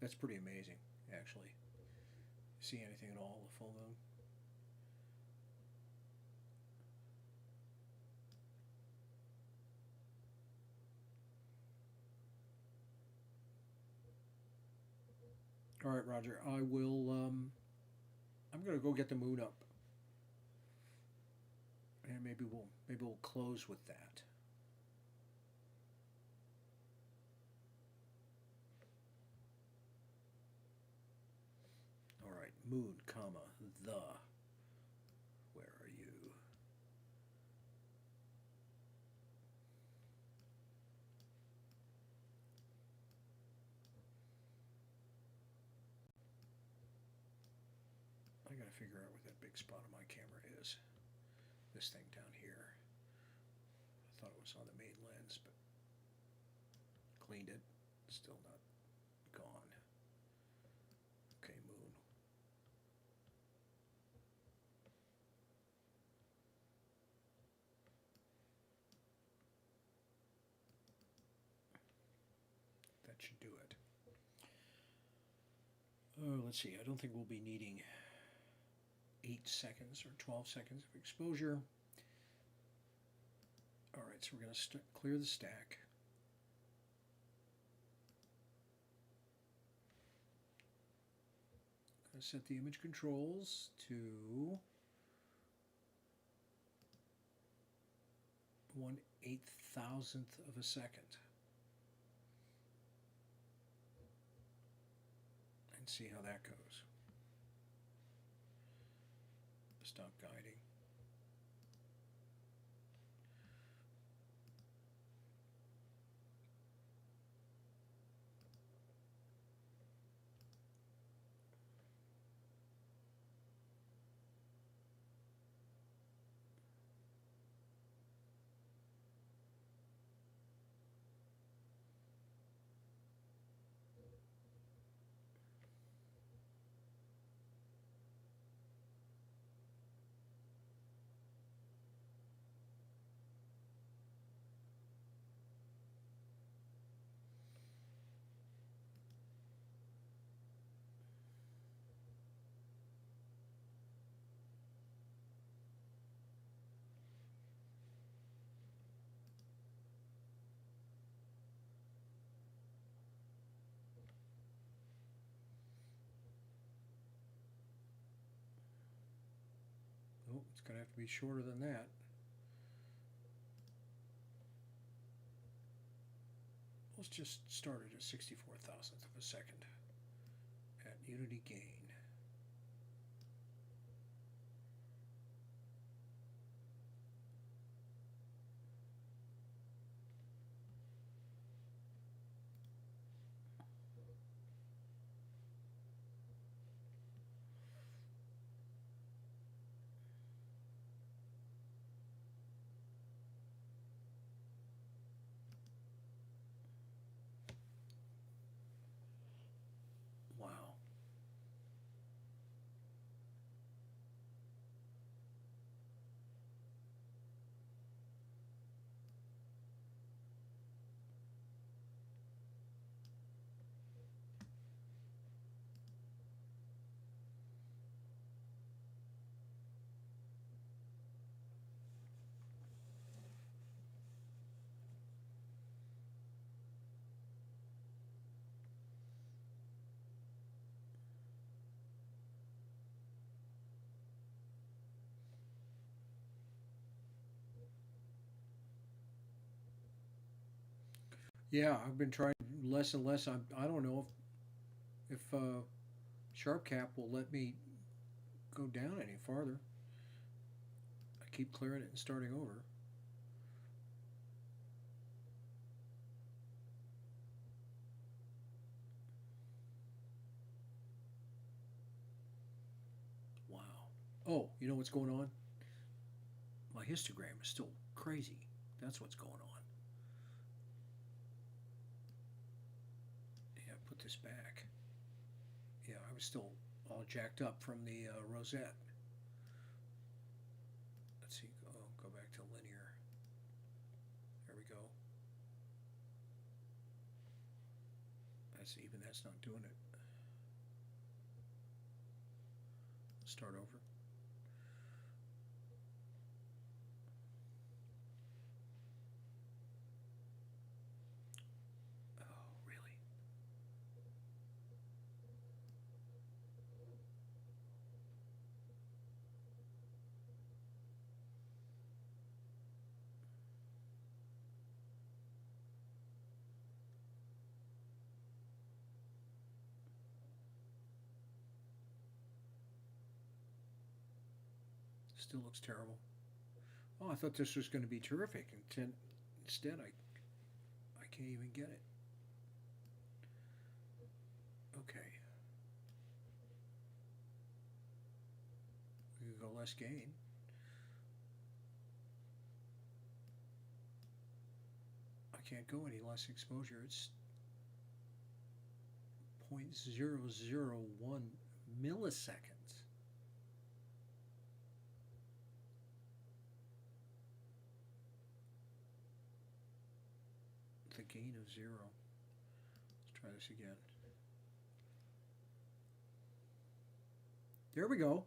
That's pretty amazing, actually. See anything at all, the full moon? All right, Roger. I will. I'm gonna go get the moon up, and maybe we'll close with that. All right, moon, comma the. Where are you? I gotta figure out where that big spot on my camera is. This thing down here. I thought it was on the main lens, but cleaned it. Still not gone. Okay, moon. should do it. Oh, let's see. I don't think we'll be needing 8 seconds or 12 seconds of exposure. All right, so we're going to clear the stack. Going to set the image controls to 1/8,000th of a second. And see how that goes. Stop guiding. Oh, it's going to have to be shorter than that. Let's just start it at 64,000th of a second at unity gain. Wow. Yeah, I've been trying less and less. I don't know if SharpCap will let me go down any farther. I keep clearing it and starting over. Wow. Oh, you know what's going on? My histogram is still crazy. That's what's going on. Yeah, put this back. Yeah, I was still all jacked up from the rosette. Let's see. Go back to linear. There we go. That's not doing it. Start over. Oh, really? Still looks terrible. Oh, I thought this was going to be terrific. Instead, I can't even get it. Okay. We could go less gain. I can't go any less exposure. It's 0.001 milliseconds. The gain of 0. Let's Try this again. There we go.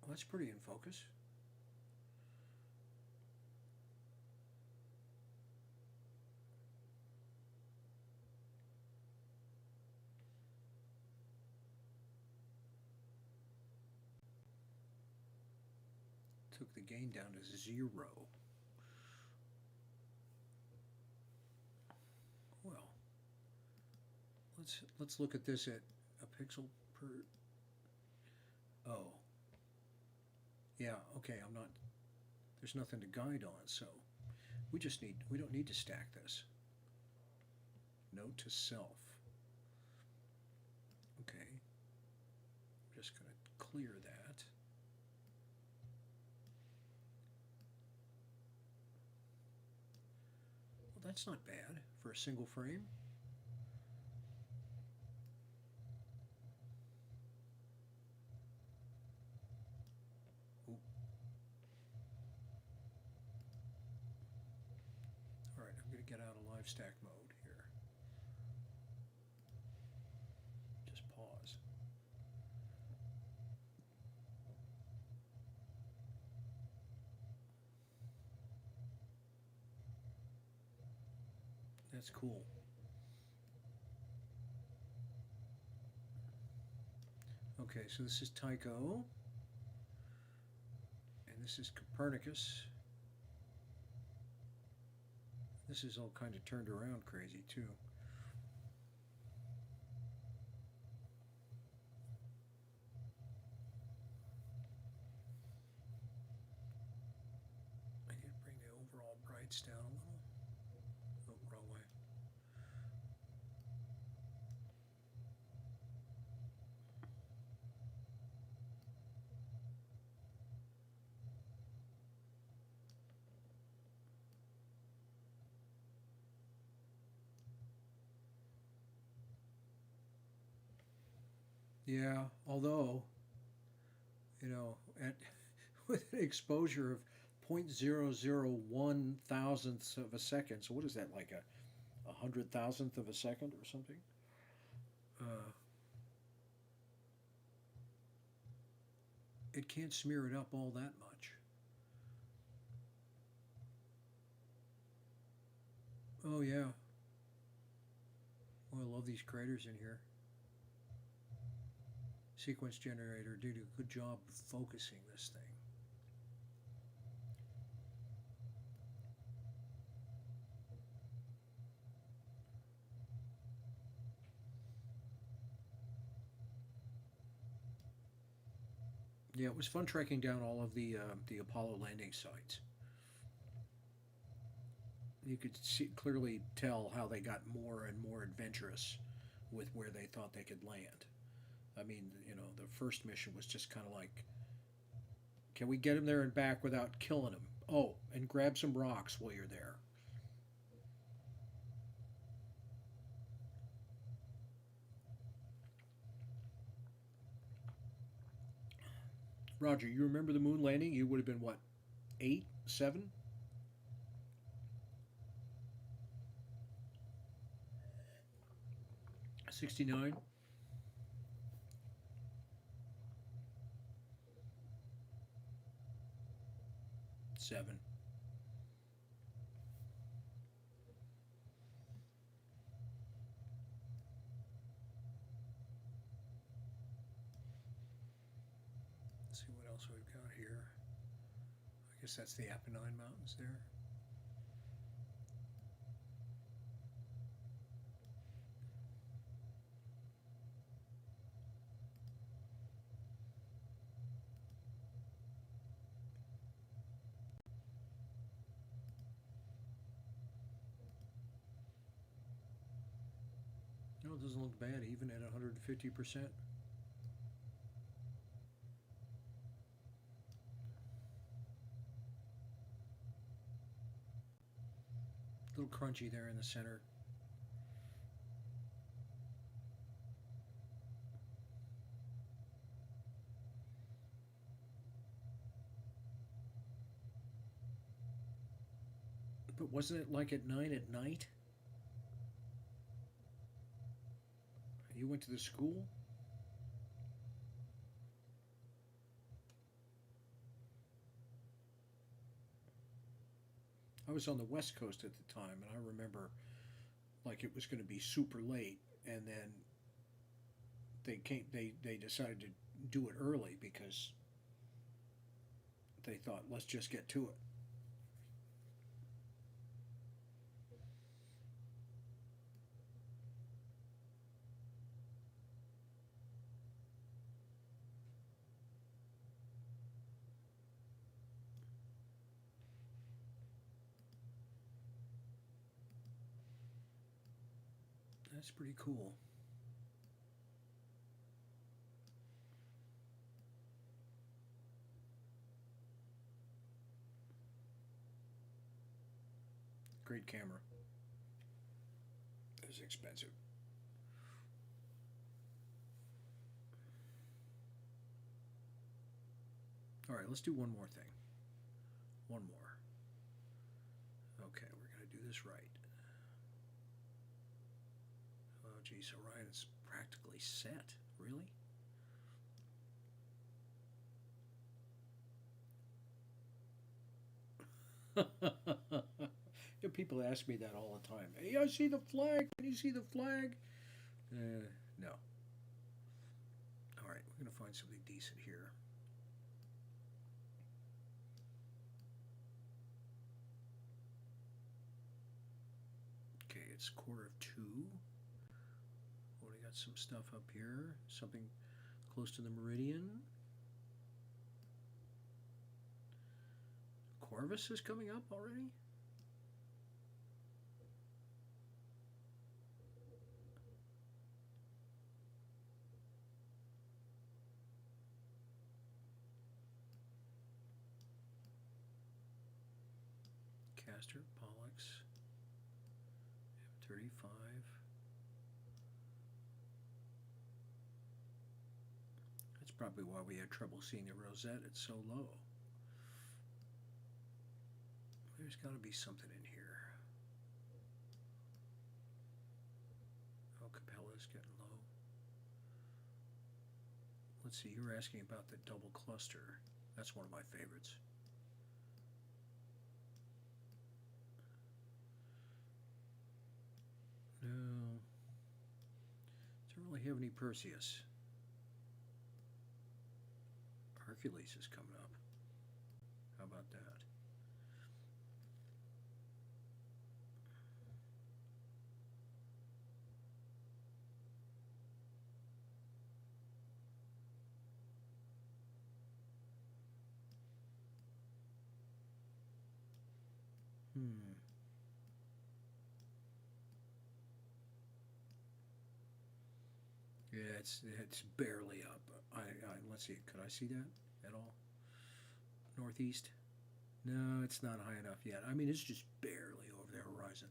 Well, that's pretty in focus. Took the gain down to 0. Well, let's look at this at a pixel per. Oh, yeah. Okay, I'm not. There's nothing to guide on, so we don't need to stack this. Note to self. Okay, I'm just going to clear that. Well, that's not bad for a single frame. Ooh. All right, I'm going to get out of live stack mode here. Just pause. That's cool. Okay, so this is Tycho, and this is Copernicus. This is all kind of turned around crazy too. I need to bring the overall brights down a little. Oh, wrong way. Yeah, although, at with an exposure of 0.001 thousandths of a second, so what is that, like a 100,000th of a second or something? Uh, it can't smear it up all that much. Oh, yeah. Oh, I love these craters in here. Sequence generator did a good job of focusing this thing. Yeah, it was fun tracking down all of the Apollo landing sites. You could clearly tell how they got more and more adventurous with where they thought they could land. I mean, the first mission was just kind of like, can we get him there and back without killing him? Oh, and grab some rocks while you're there. Roger, you remember the moon landing? You would have been what, 8, 7? '69. 7. Let's see what else we've got here. I guess that's the Apennine Mountains there. No, it doesn't look bad even at 150%. A little crunchy there in the center. But wasn't it like at 9 at night? You went to the school? I was on the West Coast at the time, and I remember like it was going to be super late, and then they decided to do it early because they thought let's just get to it. That's pretty cool. Great camera. It was expensive. All right, let's do one more thing. One more. Okay, we're going to do this right. Oh, geez, Orion is practically set. Really? Yeah, people ask me that all the time. Hey, I see the flag. Can you see the flag? No. All right, we're going to find something decent here. Okay, it's 1:45. Oh, we got some stuff up here. Something close to the meridian. Corvus is coming up already? Castor, Pollux, M35. That's probably why we had trouble seeing the rosette. It's so low. There's got to be something in here. Oh, Capella's getting low. Let's see, you were asking about the double cluster. That's one of my favorites. No. Don't really have any Perseus. Hercules is coming up. How about that? Hmm. Yeah, it's barely up. I let's see. Could I see that at all? Northeast? No, it's not high enough yet. I mean, it's just barely over the horizon.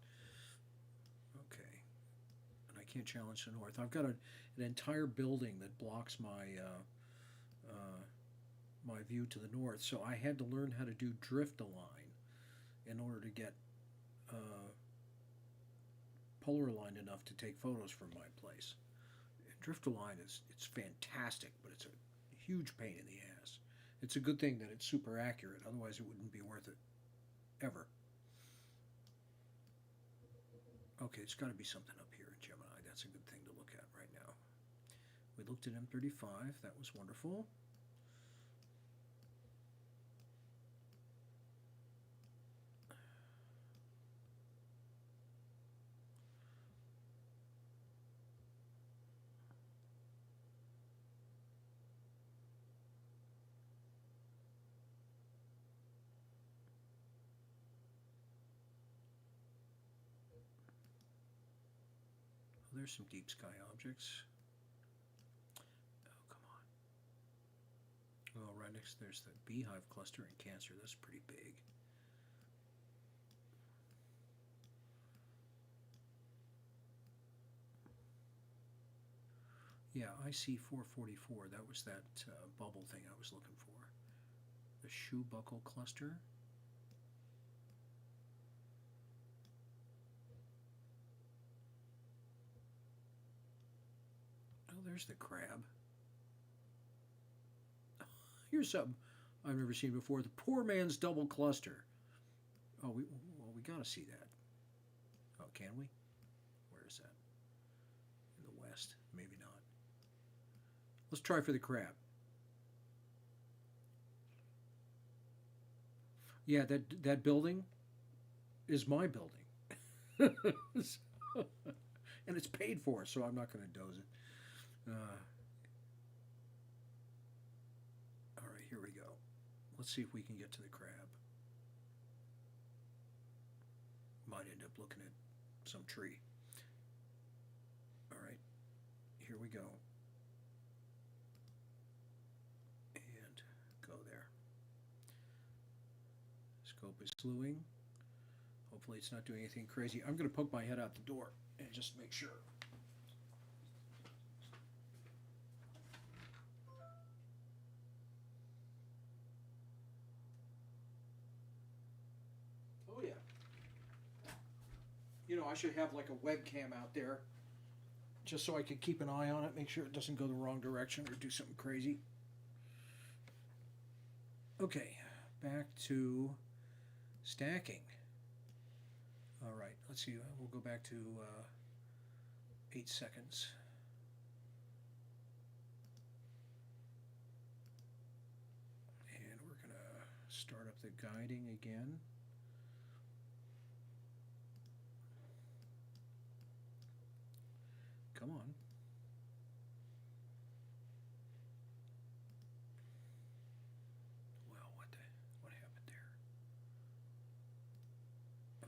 Okay, and I can't challenge the north. I've got an entire building that blocks uh, my view to the north, so I had to learn how to do drift align in order to get uh, polar aligned enough to take photos from my place. Drift align is it's fantastic, but it's a huge pain in the ass. It's a good thing that it's super accurate, otherwise it wouldn't be worth it ever. Okay, it's got to be something up here in Gemini. That's a good thing to look at right now. We looked at M35. That was wonderful. Oh, there's some deep sky objects. Oh, come on. Oh, right next there's the beehive cluster in Cancer. That's pretty big. Yeah, IC 444. That was that bubble thing I was looking for. The shoe buckle cluster. there's the crab. Here's something I've never seen before. The poor man's double cluster. Oh, we gotta see that. Oh, can we? Where is that? In the west? Maybe not. Let's try for the crab. Yeah, that building is my building. And it's paid for, so I'm not going to doze it. All right, here we go. Let's see if we can get to the crab. Might end up looking at some tree. All right, here we go. And go there. Scope is slewing. Hopefully it's not doing anything crazy. I'm going to poke my head out the door and just make sure. Oh yeah. You know, I should have like a webcam out there just so I can keep an eye on it, make sure it doesn't go the wrong direction or do something crazy. Okay, back to stacking. All right, let's see. We'll go back to 8 seconds. And we're going to start up the guiding again. Come on. Well, what happened there?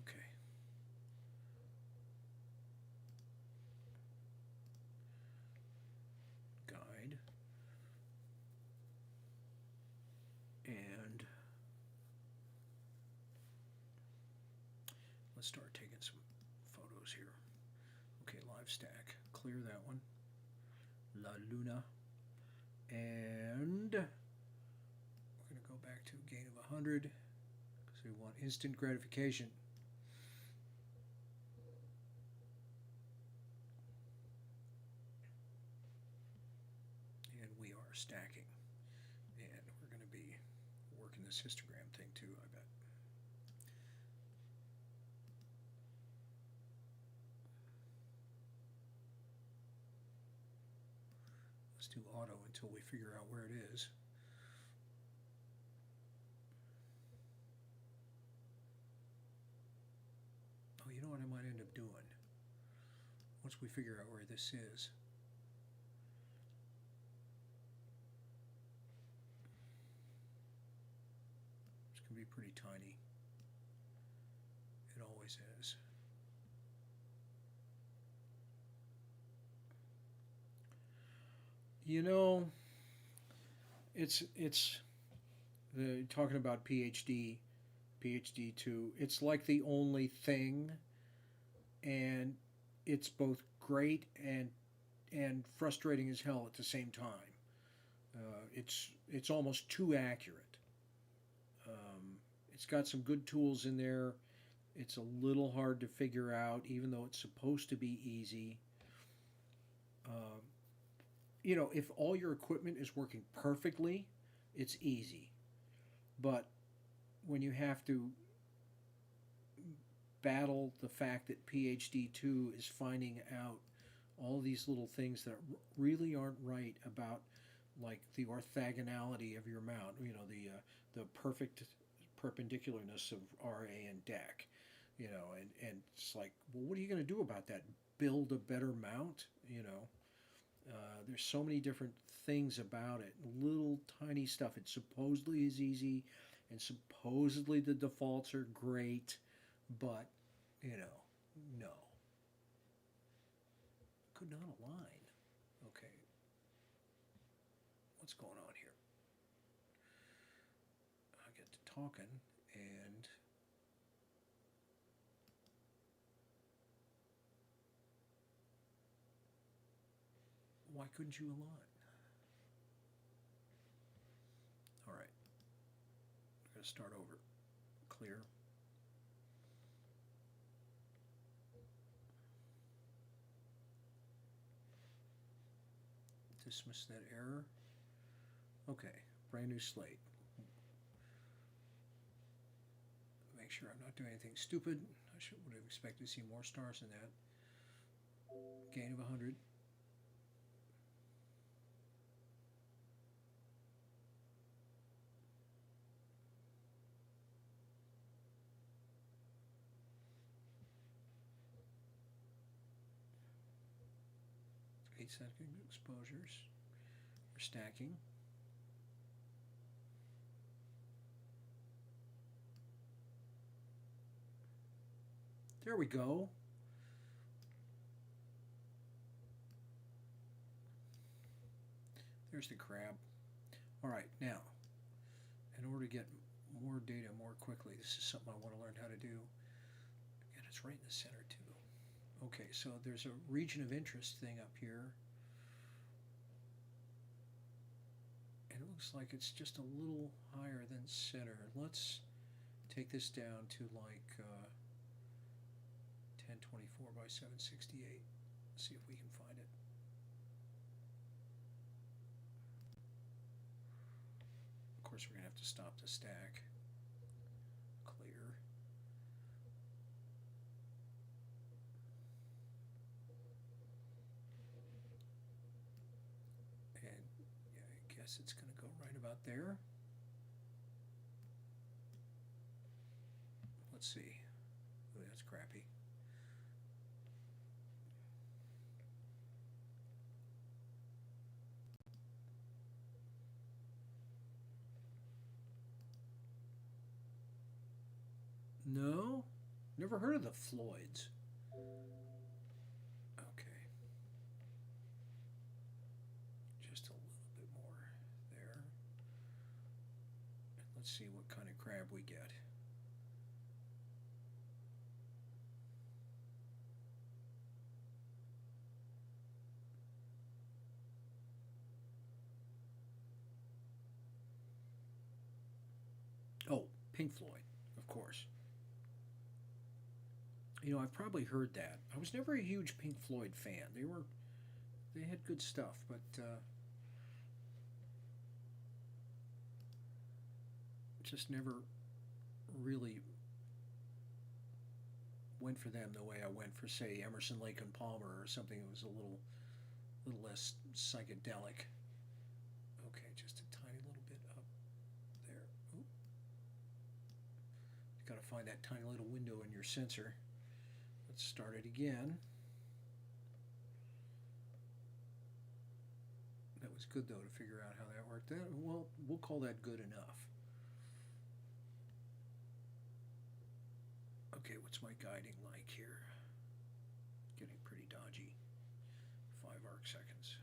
Okay. Guide. And let's start taking some photos here. Okay, live stack. Clear that one. La Luna. And we're going to go back to a gain of 100 because we want instant gratification. And we are stacking. And we're going to be working this histogram thing too, I bet. Let's do auto until we figure out where it is. Oh, you know what I might end up doing? Once we figure out where this is. It's going to be pretty tiny. It always is. You know, it's talking about PhD 2. It's like the only thing, and it's both great and frustrating as hell at the same time. It's almost too accurate. It's got some good tools in there. It's a little hard to figure out, even though it's supposed to be easy. Um, you know, if all your equipment is working perfectly, it's easy. But when you have to battle the fact that PhD 2 is finding out all these little things that really aren't right about, like the orthogonality of your mount, you know, the perfect perpendicularness of RA and DEC, you know, and it's like, well, what are you going to do about that? Build a better mount, you know? There's so many different things about it, little tiny stuff. It supposedly is easy, and supposedly the defaults are great, but, you know, no. Could not align. Okay. What's going on here? I get to talking, and why couldn't you align? All right. I'm going to start over. Clear. dismiss that error. Okay, brand new slate. Make sure I'm not doing anything stupid. I would have expected to see more stars than that. Gain of 100. Eight-second exposures. We're stacking. There we go. There's the crab. All right, now, in order to get more data more quickly, this is something I want to learn how to do. And it's right in the center too. Okay, so there's a region of interest thing up here. And it looks like it's just a little higher than center. Let's take this down to like 1024 by 768. See if we can find it. Of course, we're going to have to stop the stack. Clear. And yeah, I guess it's going to go right about there. Let's see. Oh, that's crappy. No, never heard of the Floyds. Okay, just a little bit more there. And let's see what kind of crab we get. Oh, Pink Floyd, of course. You know, I've probably heard that. I was never a huge Pink Floyd fan. They had good stuff, but just never really went for them the way I went for, say, Emerson, Lake and Palmer or something that was a little less psychedelic. Okay, just a tiny little bit up there. Ooh. You got to find that tiny little window in your sensor. Let's start it again. That was good though to figure out how that worked. Well, we'll call that good enough. Okay, what's my guiding like here? Getting pretty dodgy. 5 arc seconds.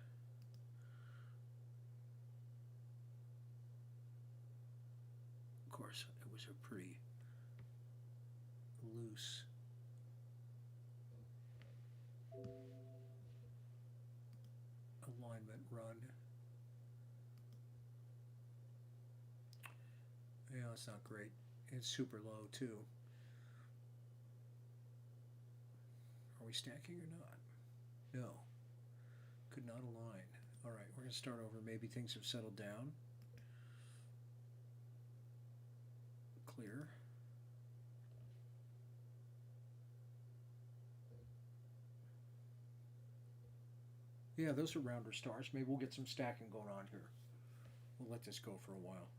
Of course, it was a pretty loose alignment run. Yeah, it's not great. It's super low too. Are we stacking or not? No. Could not align. All right, we're going to start over. Maybe things have settled down. Clear. Yeah, those are rounder stars. Maybe we'll get some stacking going on here. We'll let this go for a while.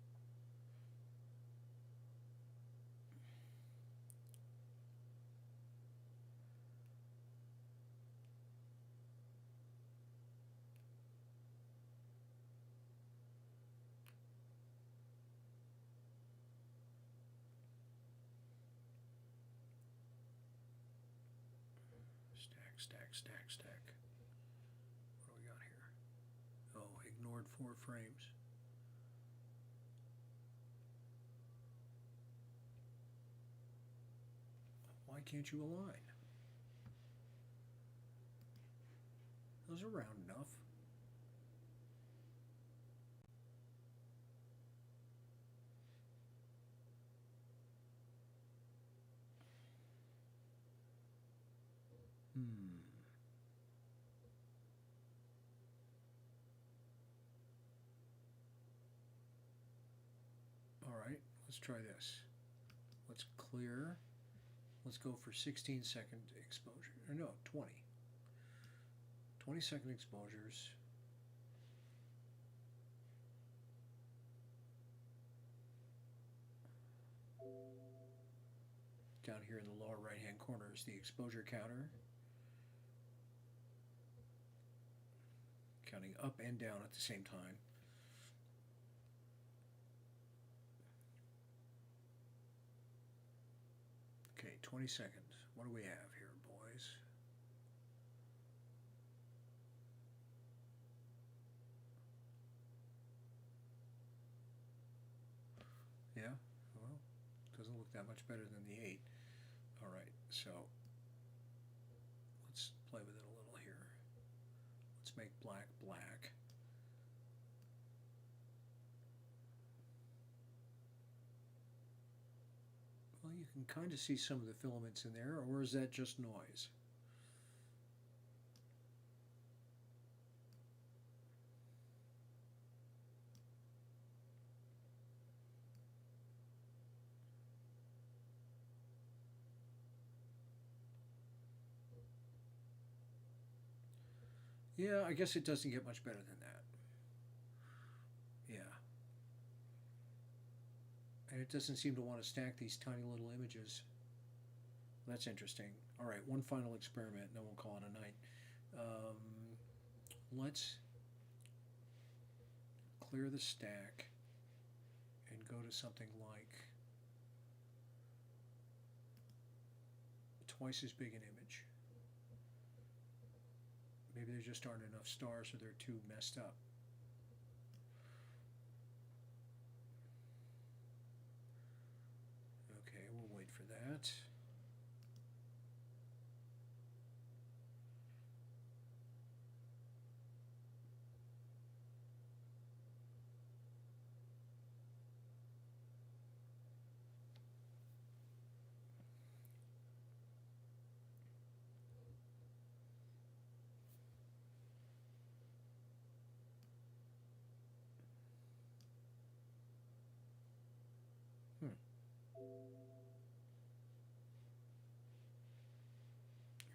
Stack. What do we got here? Oh, ignored 4 frames. Why can't you align? Those are round enough. let's try this. Let's clear. Let's go for 16-second exposure. Or no, 20. 20-second exposures. Down here in the lower right-hand corner is the exposure counter. Counting up and down at the same time. Okay, 20 seconds. What do we have here, boys? Yeah, well, doesn't look that much better than the 8. All right, so let's play with it a little here. Let's make black black. Well, you can kind of see some of the filaments in there, or is that just noise? Yeah, I guess it doesn't get much better than that. Yeah. And it doesn't seem to want to stack these tiny little images. That's interesting. All right, one final experiment, and then we'll call it a night. Let's clear the stack and go to something like twice as big an image. Maybe there just aren't enough stars or they're too messed up. Okay, we'll wait for that.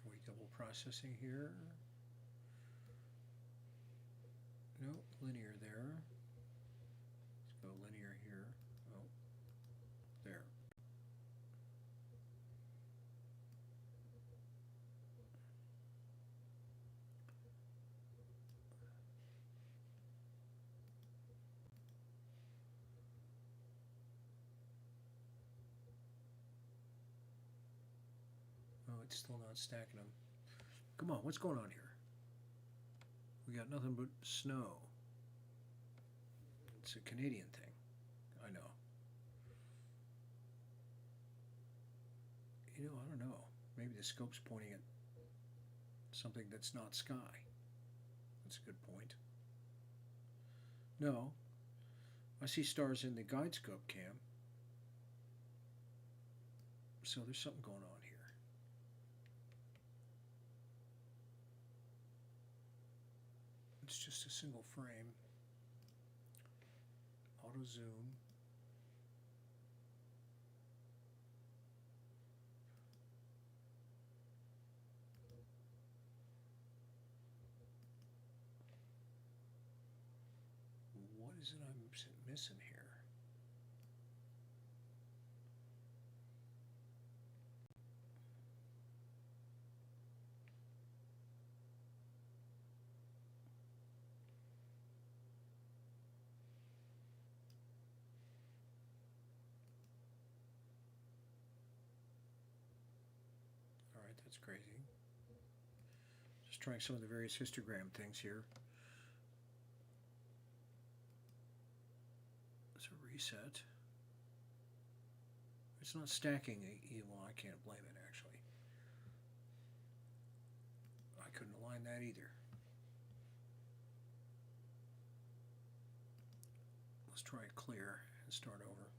Are we double processing here? No, linear there. Let's go linear here. Oh, there. Oh, it's still not stacking them. Come on, what's going on here? We got nothing but snow. It's a Canadian thing. I know. You know, I don't know. Maybe the scope's pointing at something that's not sky. That's a good point. No. I see stars in the guide scope cam. So there's something going on here. It's just a single frame. Auto zoom. What is it I'm missing here? All right, that's crazy. Just trying some of the various histogram things here. It's a reset. It's not stacking. Well, I can't blame it, actually. I couldn't align that either. Let's try clear and start over.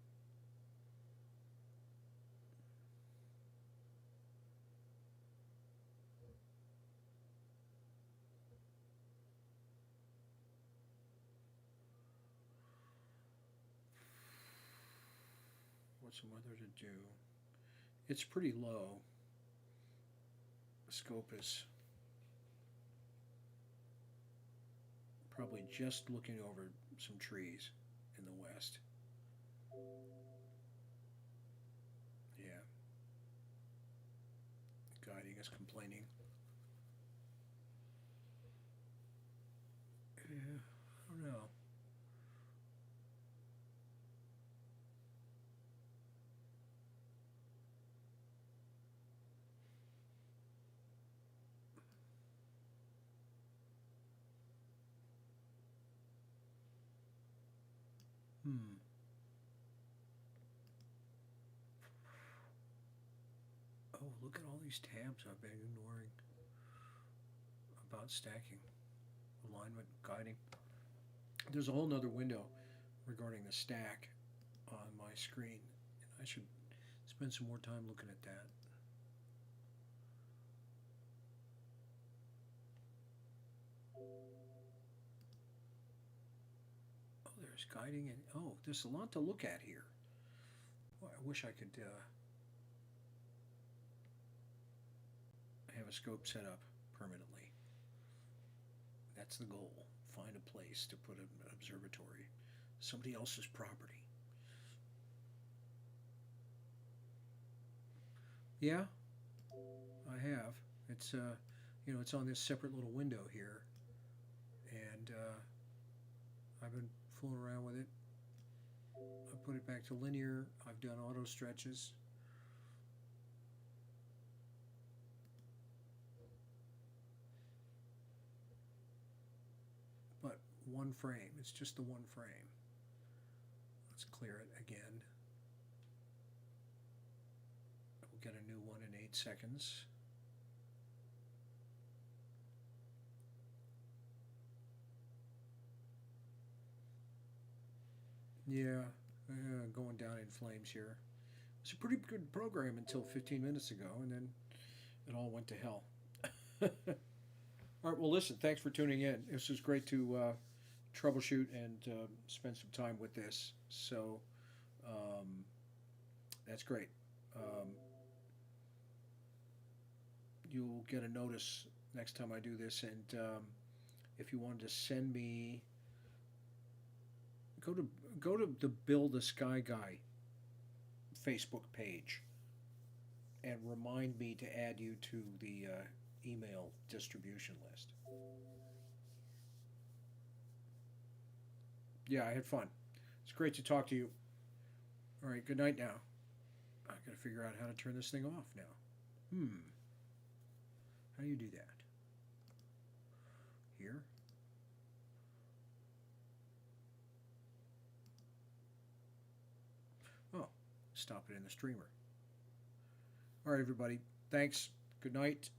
what's the weather to do? It's pretty low. The scope is probably just looking over some trees in the west. Yeah, guiding is complaining. Yeah, I don't know. Hmm. Oh, look at all these tabs I've been ignoring about stacking, alignment, guiding. There's a whole nother window regarding the stack on my screen. I should spend some more time looking at that. Oh, there's guiding and oh, there's a lot to look at here. Well, I wish I could have a scope set up permanently. That's the goal. Find a place to put an observatory, somebody else's property. Yeah, I have. It's it's on this separate little window here, and I've been fooling around with it. I put it back to linear. I've done auto stretches. But one frame. It's just the one frame. Let's clear it again. We'll get a new one in 8 seconds. Yeah, going down in flames here. It's a pretty good program until 15 minutes ago, and then it all went to hell. All right, well, listen, thanks for tuning in. This was great to troubleshoot and spend some time with this. So um, that's great. Um, you'll get a notice next time I do this, and if you wanted to send me, go to go to the Build the Sky Guy Facebook page and remind me to add you to the email distribution list. Yeah, I had fun. It's great to talk to you. All right, good night now. I got to figure out how to turn this thing off now. Hmm, how do you do that? Here? Oh, stop it in the streamer. All right, everybody. Thanks. Good night.